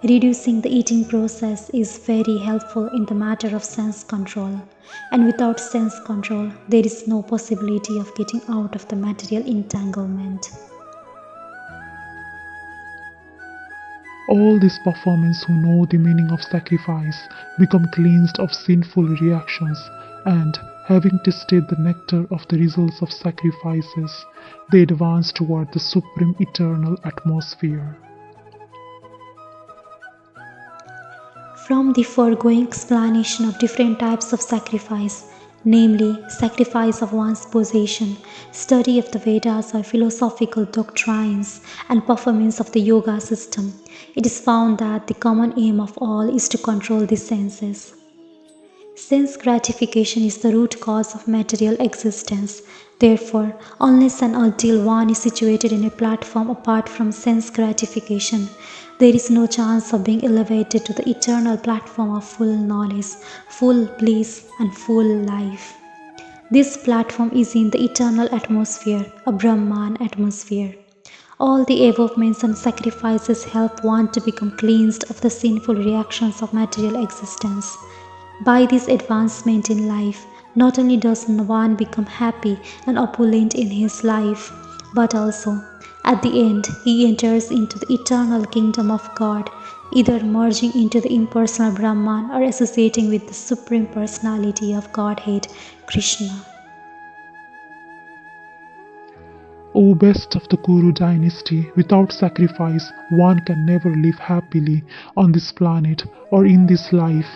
Reducing the eating process is very helpful in the matter of sense control, and without sense control, there is no possibility of getting out of the material entanglement. All these performers who know the meaning of sacrifice become cleansed of sinful reactions, and, having tasted the nectar of the results of sacrifices, they advance toward the supreme eternal atmosphere. From the foregoing explanation of different types of sacrifice, namely sacrifice of one's possession, study of the Vedas or philosophical doctrines, and performance of the yoga system, it is found that the common aim of all is to control the senses. Sense gratification is the root cause of material existence. Therefore, unless and until one is situated in a platform apart from sense gratification, there is no chance of being elevated to the eternal platform of full knowledge, full bliss, and full life. This platform is in the eternal atmosphere, a Brahman atmosphere. All the above mentioned sacrifices help one to become cleansed of the sinful reactions of material existence. By this advancement in life, not only does one become happy and opulent in his life, but also, at the end, he enters into the eternal kingdom of God, either merging into the impersonal Brahman or associating with the Supreme Personality of Godhead, Krishna. O best of the Kuru dynasty, without sacrifice, one can never live happily on this planet or in this life.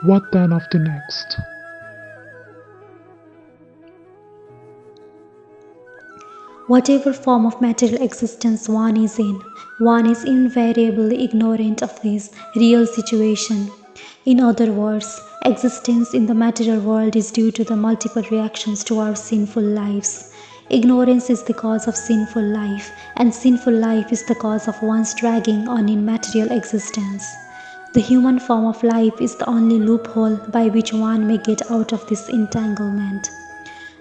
What then of the next? Whatever form of material existence one is in, one is invariably ignorant of this real situation. In other words, existence in the material world is due to the multiple reactions to our sinful lives. Ignorance is the cause of sinful life, and sinful life is the cause of one's dragging on in material existence. The human form of life is the only loophole by which one may get out of this entanglement.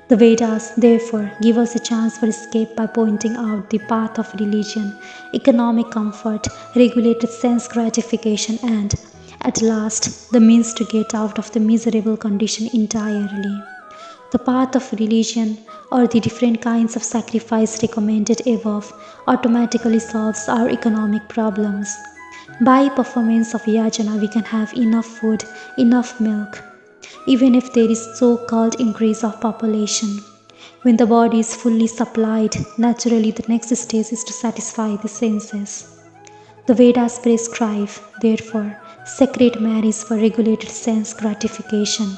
The Vedas, therefore, give us a chance for escape by pointing out the path of religion, economic comfort, regulated sense gratification, and, at last, the means to get out of the miserable condition entirely. The path of religion, or the different kinds of sacrifice recommended above, automatically solves our economic problems. By performance of yajna, we can have enough food, enough milk, even if there is so-called increase of population. When the body is fully supplied, naturally the next stage is to satisfy the senses. The Vedas prescribe, therefore, sacred marriage for regulated sense gratification.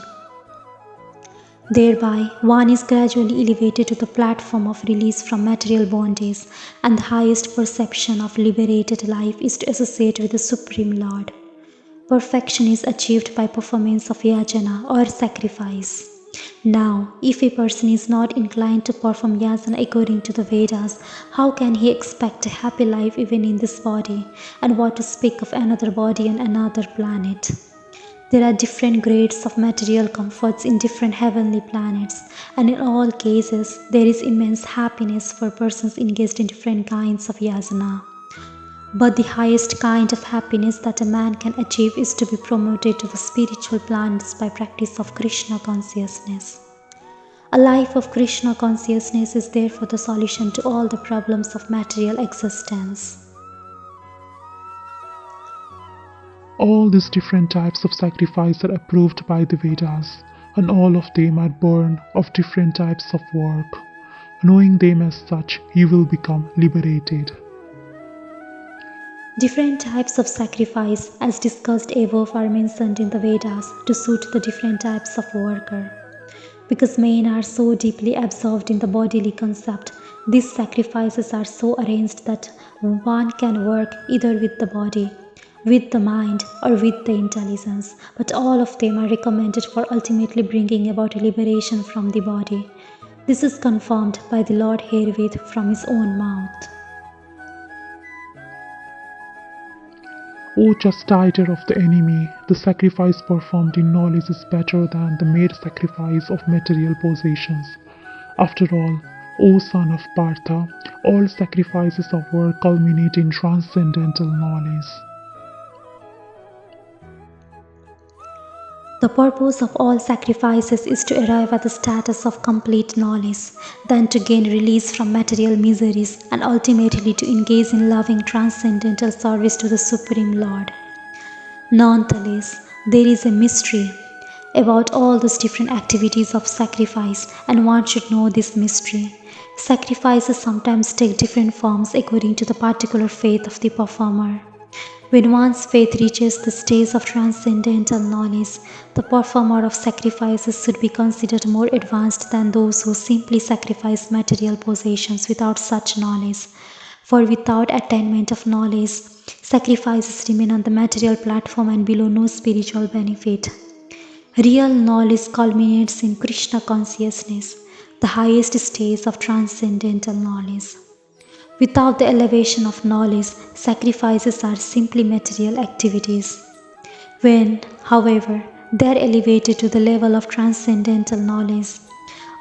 Thereby, one is gradually elevated to the platform of release from material bondage, and the highest perception of liberated life is to associate with the Supreme Lord. Perfection is achieved by performance of yajna or sacrifice. Now, if a person is not inclined to perform yajna according to the Vedas, how can he expect a happy life even in this body, and what to speak of another body on another planet? There are different grades of material comforts in different heavenly planets, and in all cases, there is immense happiness for persons engaged in different kinds of yajna. But the highest kind of happiness that a man can achieve is to be promoted to the spiritual planets by practice of Krishna consciousness. A life of Krishna consciousness is therefore the solution to all the problems of material existence. All these different types of sacrifice are approved by the Vedas, and all of them are born of different types of work. Knowing them as such, you will become liberated. Different types of sacrifice, as discussed above, are mentioned in the Vedas to suit the different types of worker. Because men are so deeply absorbed in the bodily concept, these sacrifices are so arranged that one can work either with the body, with the mind, or with the intelligence, but all of them are recommended for ultimately bringing about liberation from the body. This is confirmed by the Lord Herewith from his own mouth. O chastiser of the enemy, the sacrifice performed in knowledge is better than the mere sacrifice of material possessions. After all, O son of Partha, all sacrifices of work culminate in transcendental knowledge. The purpose of all sacrifices is to arrive at the status of complete knowledge, then to gain release from material miseries, and ultimately to engage in loving transcendental service to the Supreme Lord. Nonetheless, there is a mystery about all those different activities of sacrifice, and one should know this mystery. Sacrifices sometimes take different forms according to the particular faith of the performer. When one's faith reaches the stage of transcendental knowledge, the performer of sacrifices should be considered more advanced than those who simply sacrifice material possessions without such knowledge. For without attainment of knowledge, sacrifices remain on the material platform and below no spiritual benefit. Real knowledge culminates in Krishna consciousness, the highest stage of transcendental knowledge. Without the elevation of knowledge, sacrifices are simply material activities. When, however, they are elevated to the level of transcendental knowledge,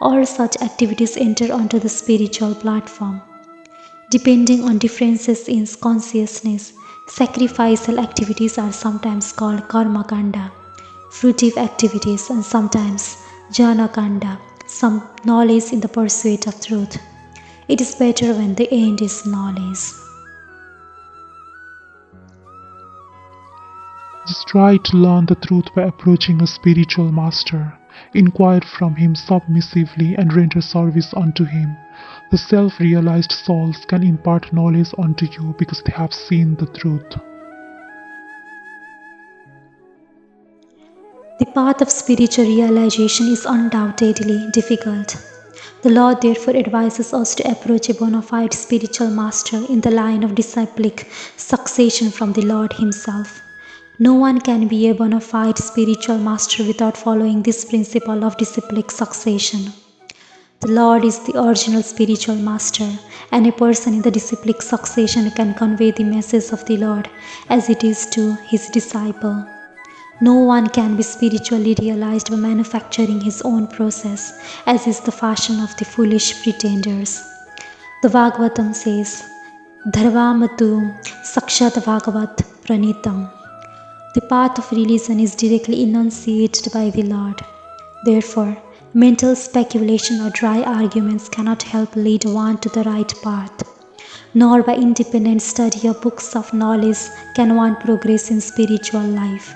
all such activities enter onto the spiritual platform. Depending on differences in consciousness, sacrificial activities are sometimes called karma kanda, fruitive activities, and sometimes jnana kanda, some knowledge in the pursuit of truth. It is better when the end is knowledge. Just try to learn the truth by approaching a spiritual master. Inquire from him submissively and render service unto him. The self-realized souls can impart knowledge unto you because they have seen the truth. The path of spiritual realization is undoubtedly difficult. The Lord therefore advises us to approach a bona fide spiritual master in the line of disciplic succession from the Lord Himself. No one can be a bona fide spiritual master without following this principle of disciplic succession. The Lord is the original spiritual master, and a person in the disciplic succession can convey the message of the Lord as it is to his disciple. No one can be spiritually realized by manufacturing his own process, as is the fashion of the foolish pretenders. The Bhagavatam says, Dharvamatu Sakshat Bhagavat Pranitam. The path of religion is directly enunciated by the Lord. Therefore, mental speculation or dry arguments cannot help lead one to the right path. Nor by independent study of books of knowledge can one progress in spiritual life.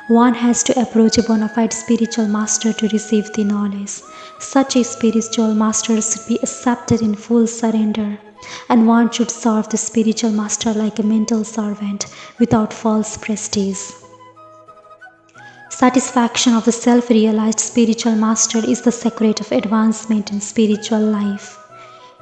One has to approach a bona fide spiritual master to receive the knowledge. Such a spiritual master should be accepted in full surrender, and one should serve the spiritual master like a mental servant without false prestige. Satisfaction of the self-realized spiritual master is the secret of advancement in spiritual life.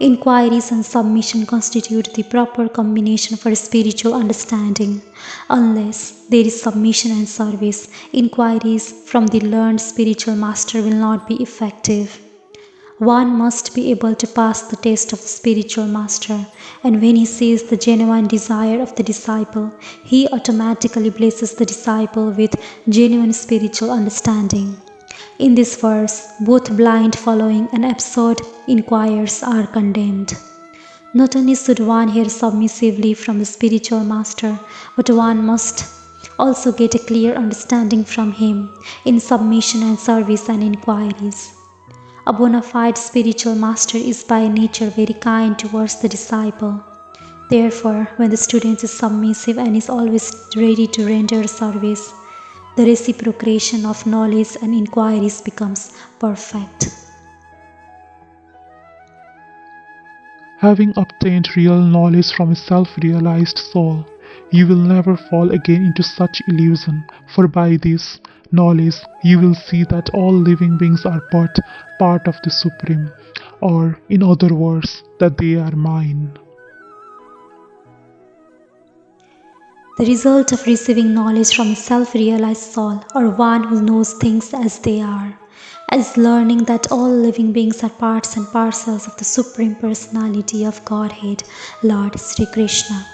Inquiries and submission constitute the proper combination for spiritual understanding. Unless there is submission and service, inquiries from the learned spiritual master will not be effective. One must be able to pass the test of the spiritual master, and when he sees the genuine desire of the disciple, he automatically blesses the disciple with genuine spiritual understanding. In this verse, both blind following and absurd inquirers are condemned. Not only should one hear submissively from the spiritual master, but one must also get a clear understanding from him in submission and service and inquiries. A bona fide spiritual master is by nature very kind towards the disciple. Therefore, when the student is submissive and is always ready to render service, the reciprocation of knowledge and inquiries becomes perfect. Having obtained real knowledge from a self-realized soul, you will never fall again into such illusion, for by this knowledge you will see that all living beings are but part of the Supreme, or in other words, that they are mine. The result of receiving knowledge from a self-realized soul, or one who knows things as they are, is learning that all living beings are parts and parcels of the Supreme Personality of Godhead, Lord Shree Krishna.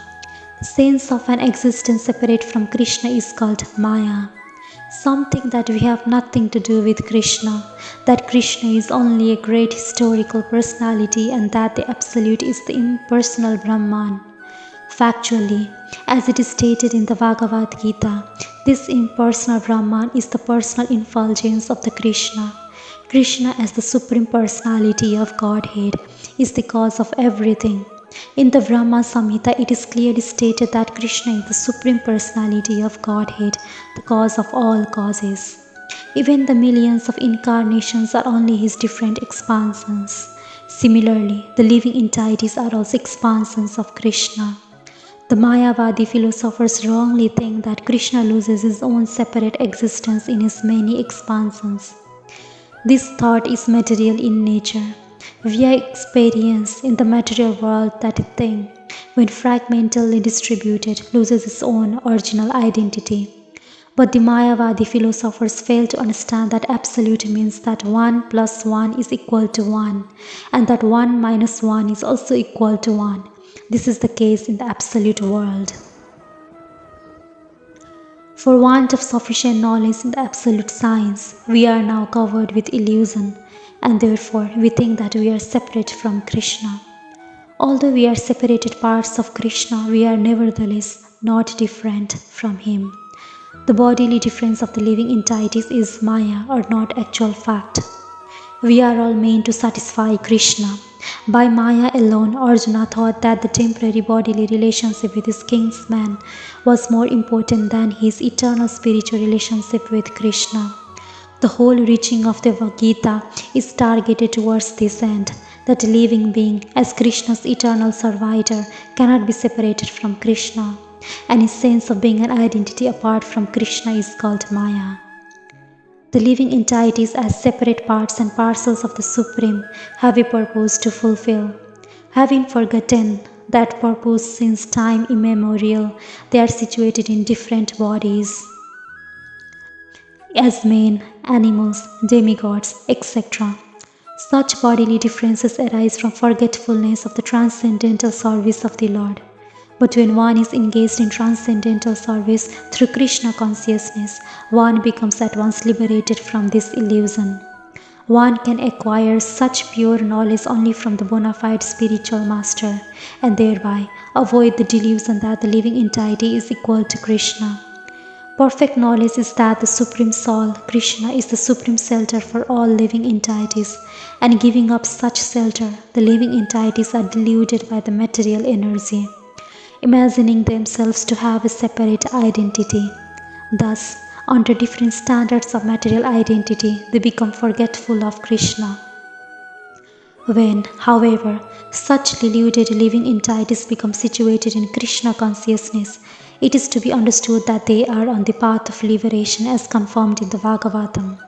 Sense of an existence separate from Krishna is called Maya. Something that we have nothing to do with Krishna, that Krishna is only a great historical personality and that the Absolute is the impersonal Brahman. Factually, as it is stated in the Bhagavad Gita, this impersonal Brahman is the personal effulgence of the Krishna. Krishna as the Supreme Personality of Godhead is the cause of everything. In the Brahma Samhita, it is clearly stated that Krishna is the Supreme Personality of Godhead, the cause of all causes. Even the millions of incarnations are only his different expansions. Similarly, the living entities are also expansions of Krishna. The Mayavadi philosophers wrongly think that Krishna loses his own separate existence in his many expansions. This thought is material in nature. We experience in the material world that a thing, when fragmentally distributed, loses its own original identity. But the Mayavadi philosophers fail to understand that absolute means that 1 plus 1 is equal to 1, and that 1 minus 1 is also equal to 1. This is the case in the absolute world. For want of sufficient knowledge in the absolute science, we are now covered with illusion, and therefore we think that we are separate from Krishna. Although we are separated parts of Krishna, we are nevertheless not different from him. The bodily difference of the living entities is Maya or not actual fact. We are all meant to satisfy Krishna. By Maya alone, Arjuna thought that the temporary bodily relationship with his kinsman was more important than his eternal spiritual relationship with Krishna. The whole reaching of the Gita is targeted towards this end, that a living being, as Krishna's eternal servitor, cannot be separated from Krishna, and his sense of being an identity apart from Krishna is called Maya. The living entities as separate parts and parcels of the Supreme have a purpose to fulfill. Having forgotten that purpose since time immemorial, they are situated in different bodies as men, animals, demigods, etc. Such bodily differences arise from forgetfulness of the transcendental service of the Lord. But when one is engaged in transcendental service through Krishna consciousness, one becomes at once liberated from this illusion. One can acquire such pure knowledge only from the bona fide spiritual master, and thereby avoid the delusion that the living entity is equal to Krishna. Perfect knowledge is that the Supreme Soul, Krishna, is the supreme shelter for all living entities, and giving up such shelter, the living entities are deluded by the material energy, imagining themselves to have a separate identity. Thus, under different standards of material identity, they become forgetful of Krishna. When, however, such deluded living entities become situated in Krishna consciousness, it is to be understood that they are on the path of liberation as confirmed in the Bhagavatam.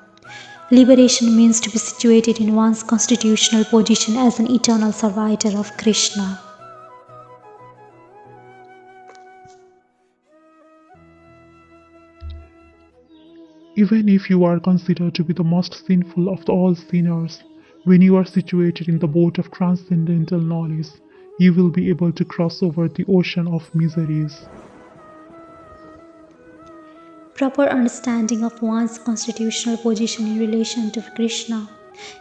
Liberation means to be situated in one's constitutional position as an eternal servitor of Krishna. Even if you are considered to be the most sinful of all sinners, when you are situated in the boat of transcendental knowledge, you will be able to cross over the ocean of miseries. Proper understanding of one's constitutional position in relation to Krishna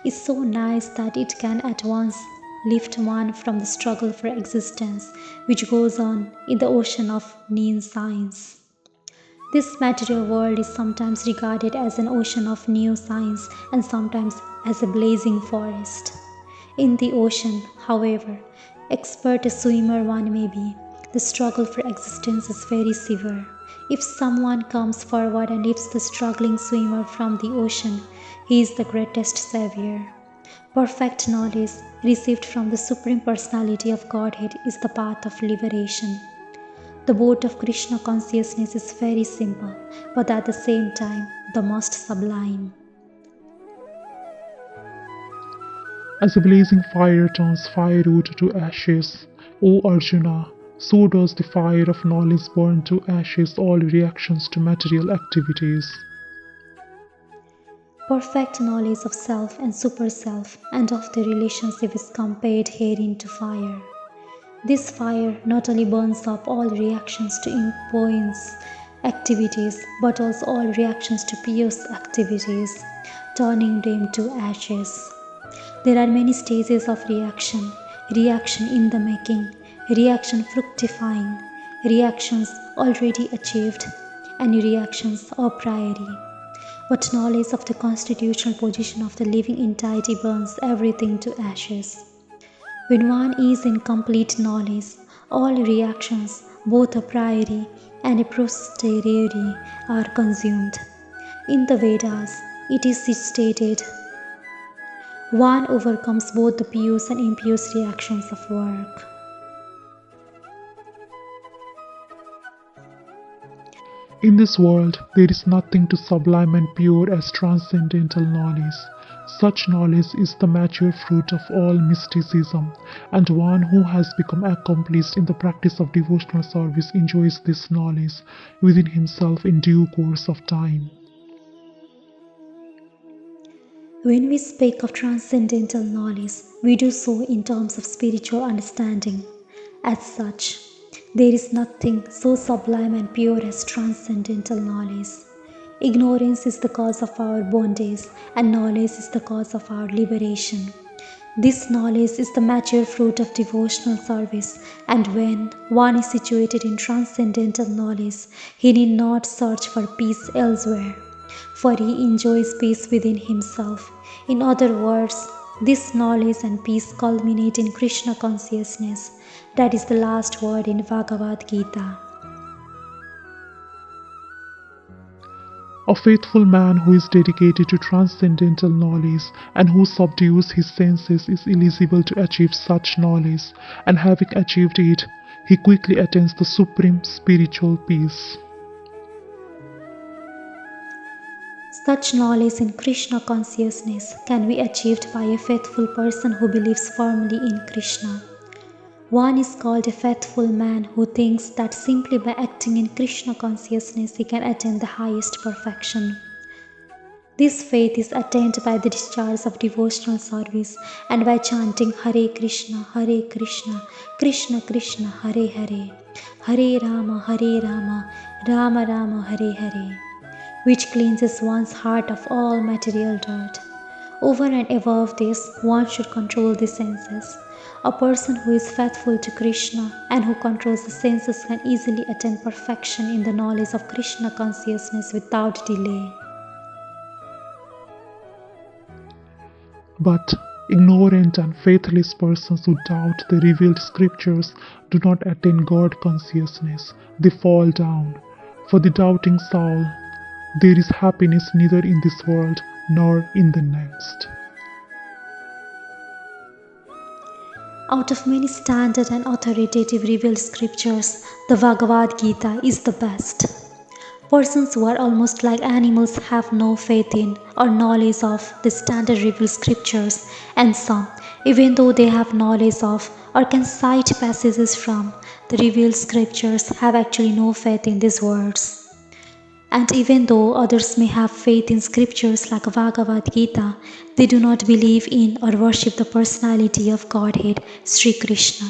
is so nice that it can at once lift one from the struggle for existence which goes on in the ocean of neon science. This material world is sometimes regarded as an ocean of neuroscience and sometimes as a blazing forest. In the ocean, however, expert a swimmer one may be, the struggle for existence is very severe. If someone comes forward and lifts the struggling swimmer from the ocean, he is the greatest savior. Perfect knowledge received from the Supreme Personality of Godhead is the path of liberation. The boat of Krishna consciousness is very simple, but at the same time, the most sublime. As a blazing fire turns firewood to ashes, O Arjuna, so does the fire of knowledge burn to ashes all reactions to material activities. Perfect knowledge of self and super self and of the relationship is compared herein to fire. This fire not only burns up all reactions to impose activities, but also all reactions to pious activities, turning them to ashes. There are many stages of reaction: reaction in the making, reaction fructifying, reactions already achieved, and reactions a priori. But knowledge of the constitutional position of the living entity burns everything to ashes. When one is in complete knowledge, all reactions, both a priori and a posteriori, are consumed. In the Vedas, it is stated, one overcomes both the pious and impious reactions of work. In this world, there is nothing so sublime and pure as transcendental knowledge. Such knowledge is the mature fruit of all mysticism, and one who has become accomplished in the practice of devotional service enjoys this knowledge within himself in due course of time. When we speak of transcendental knowledge, we do so in terms of spiritual understanding. As such, there is nothing so sublime and pure as transcendental knowledge. Ignorance is the cause of our bondage, and knowledge is the cause of our liberation. This knowledge is the mature fruit of devotional service, and when one is situated in transcendental knowledge, he need not search for peace elsewhere, for he enjoys peace within himself. In other words, this knowledge and peace culminate in Krishna consciousness. That is the last word in Bhagavad Gita. A faithful man who is dedicated to transcendental knowledge and who subdues his senses is eligible to achieve such knowledge, and having achieved it, he quickly attains the supreme spiritual peace. Such knowledge in Krishna consciousness can be achieved by a faithful person who believes firmly in Krishna. One is called a faithful man who thinks that simply by acting in Krishna consciousness he can attain the highest perfection. This faith is attained by the discharge of devotional service and by chanting Hare Krishna, Krishna Krishna, Hare Hare, Hare Rama, Rama Rama, Hare Hare, which cleanses one's heart of all material dirt. Over and above this, one should control the senses. A person who is faithful to Krishna and who controls the senses can easily attain perfection in the knowledge of Krishna consciousness without delay. But ignorant and faithless persons who doubt the revealed scriptures do not attain God consciousness. They fall down. For the doubting soul, there is happiness neither in this world nor in the next. Out of many standard and authoritative revealed scriptures, the Bhagavad Gita is the best. Persons who are almost like animals have no faith in or knowledge of the standard revealed scriptures, and some, even though they have knowledge of or can cite passages from the revealed scriptures, have actually no faith in these words. And even though others may have faith in scriptures like Bhagavad Gita, they do not believe in or worship the personality of Godhead, Shree Krishna.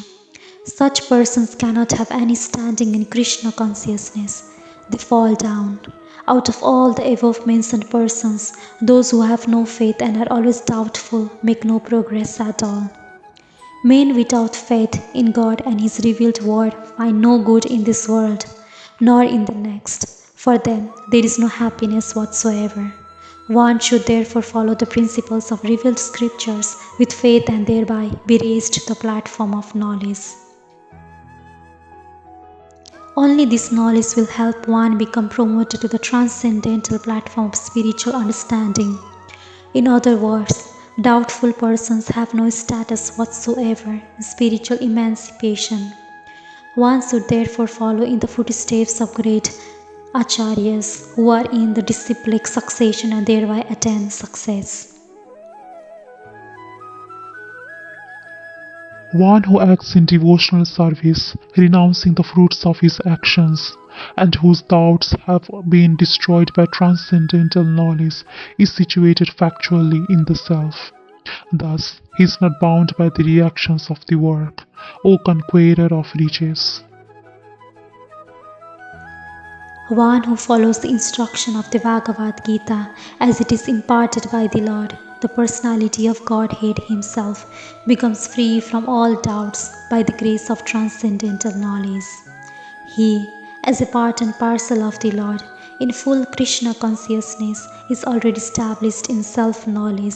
Such persons cannot have any standing in Krishna consciousness. They fall down. Out of all the above mentioned persons, those who have no faith and are always doubtful make no progress at all. Men without faith in God and His revealed word find no good in this world, nor in the next. For them, there is no happiness whatsoever. One should therefore follow the principles of revealed scriptures with faith and thereby be raised to the platform of knowledge. Only this knowledge will help one become promoted to the transcendental platform of spiritual understanding. In other words, doubtful persons have no status whatsoever in spiritual emancipation. One should therefore follow in the footsteps of great acharyas who are in the disciplic succession and thereby attain success. One who acts in devotional service, renouncing the fruits of his actions, and whose doubts have been destroyed by transcendental knowledge, is situated factually in the self. Thus, he is not bound by the reactions of the work. O conqueror of riches. One who follows the instruction of the Bhagavad Gita as it is imparted by the Lord, the personality of Godhead Himself, becomes free from all doubts by the grace of transcendental knowledge. He, as a part and parcel of the Lord, in full Krishna consciousness, is already established in self-knowledge.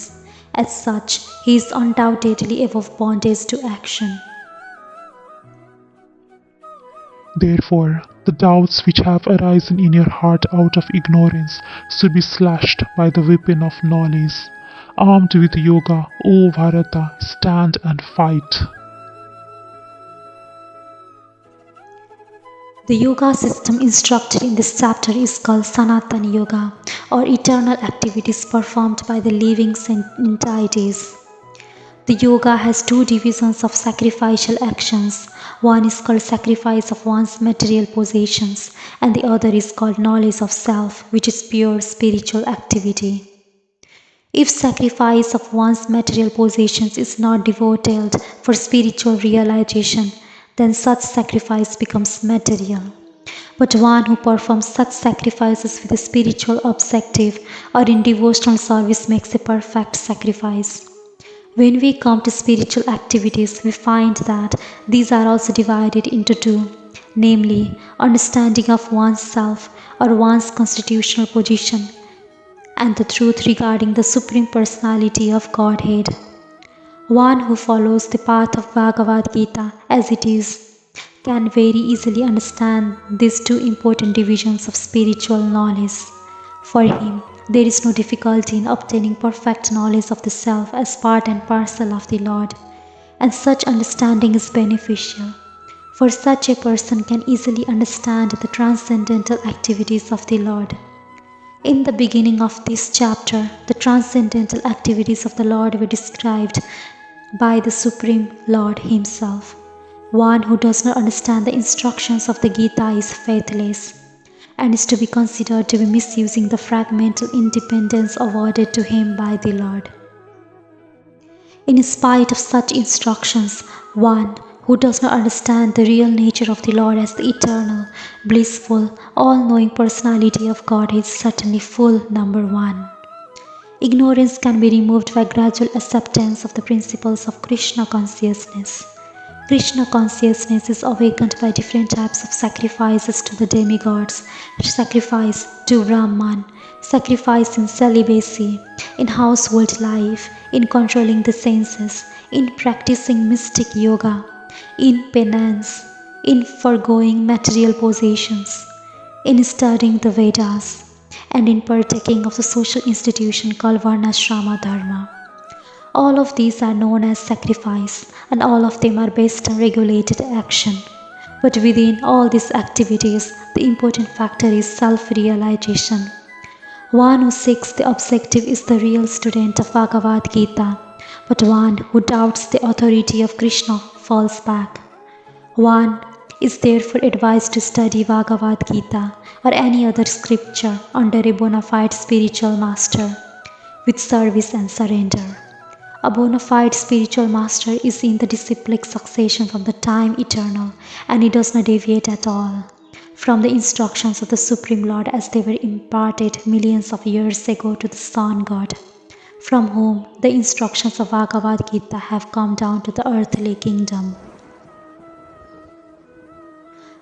As such, he is undoubtedly above bondage to action. Therefore, the doubts which have arisen in your heart out of ignorance should be slashed by the weapon of knowledge. Armed with yoga, O Bharata, stand and fight. The yoga system instructed in this chapter is called Sanatana Yoga, or eternal activities performed by the living entities. The yoga has two divisions of sacrificial actions. One is called sacrifice of one's material possessions, and the other is called knowledge of self, which is pure spiritual activity. If sacrifice of one's material possessions is not devoted for spiritual realization, then such sacrifice becomes material. But one who performs such sacrifices with a spiritual objective or in devotional service makes a perfect sacrifice. When we come to spiritual activities, we find that these are also divided into two, namely, understanding of one's self or one's constitutional position, and the truth regarding the Supreme Personality of Godhead. One who follows the path of Bhagavad Gita as it is can very easily understand these two important divisions of spiritual knowledge. For him, there is no difficulty in obtaining perfect knowledge of the self as part and parcel of the Lord, and such understanding is beneficial, for such a person can easily understand the transcendental activities of the Lord. In the beginning of this chapter, the transcendental activities of the Lord were described by the Supreme Lord Himself. One who does not understand the instructions of the Gita is faithless, and is to be considered to be misusing the fragmental independence awarded to him by the Lord. In spite of such instructions, one who does not understand the real nature of the Lord as the eternal, blissful, all-knowing personality of God is certainly full number one. Ignorance can be removed by gradual acceptance of the principles of Krishna consciousness. Krishna consciousness is awakened by different types of sacrifices to the demigods, sacrifice to Brahman, sacrifice in celibacy, in household life, in controlling the senses, in practicing mystic yoga, in penance, in foregoing material possessions, in studying the Vedas, and in partaking of the social institution called Varnashrama Dharma. All of these are known as sacrifice, and all of them are based on regulated action. But within all these activities, the important factor is self-realization. One who seeks the objective is the real student of Bhagavad Gita, but one who doubts the authority of Krishna falls back. One is therefore advised to study Bhagavad Gita or any other scripture under a bona fide spiritual master, with service and surrender. A bona fide spiritual master is in the disciplic succession from the time eternal, and he does not deviate at all from the instructions of the Supreme Lord as they were imparted millions of years ago to the Sun God, from whom the instructions of Bhagavad Gita have come down to the earthly kingdom.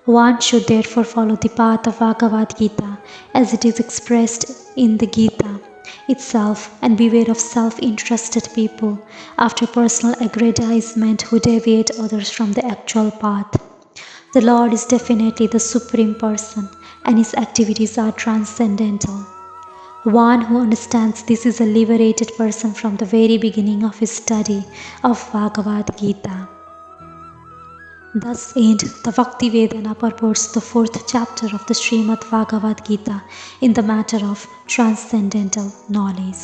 One should therefore follow the path of Bhagavad Gita as it is expressed in the Gita itself, and beware of self-interested people after personal aggrandizement who deviate others from the actual path. The Lord is definitely the Supreme Person, and His activities are transcendental. One who understands this is a liberated person from the very beginning of his study of Bhagavad Gita. Thus end the Bhakti Vedana purports the 4th chapter of the Srimad Bhagavad Gita in the matter of transcendental knowledge.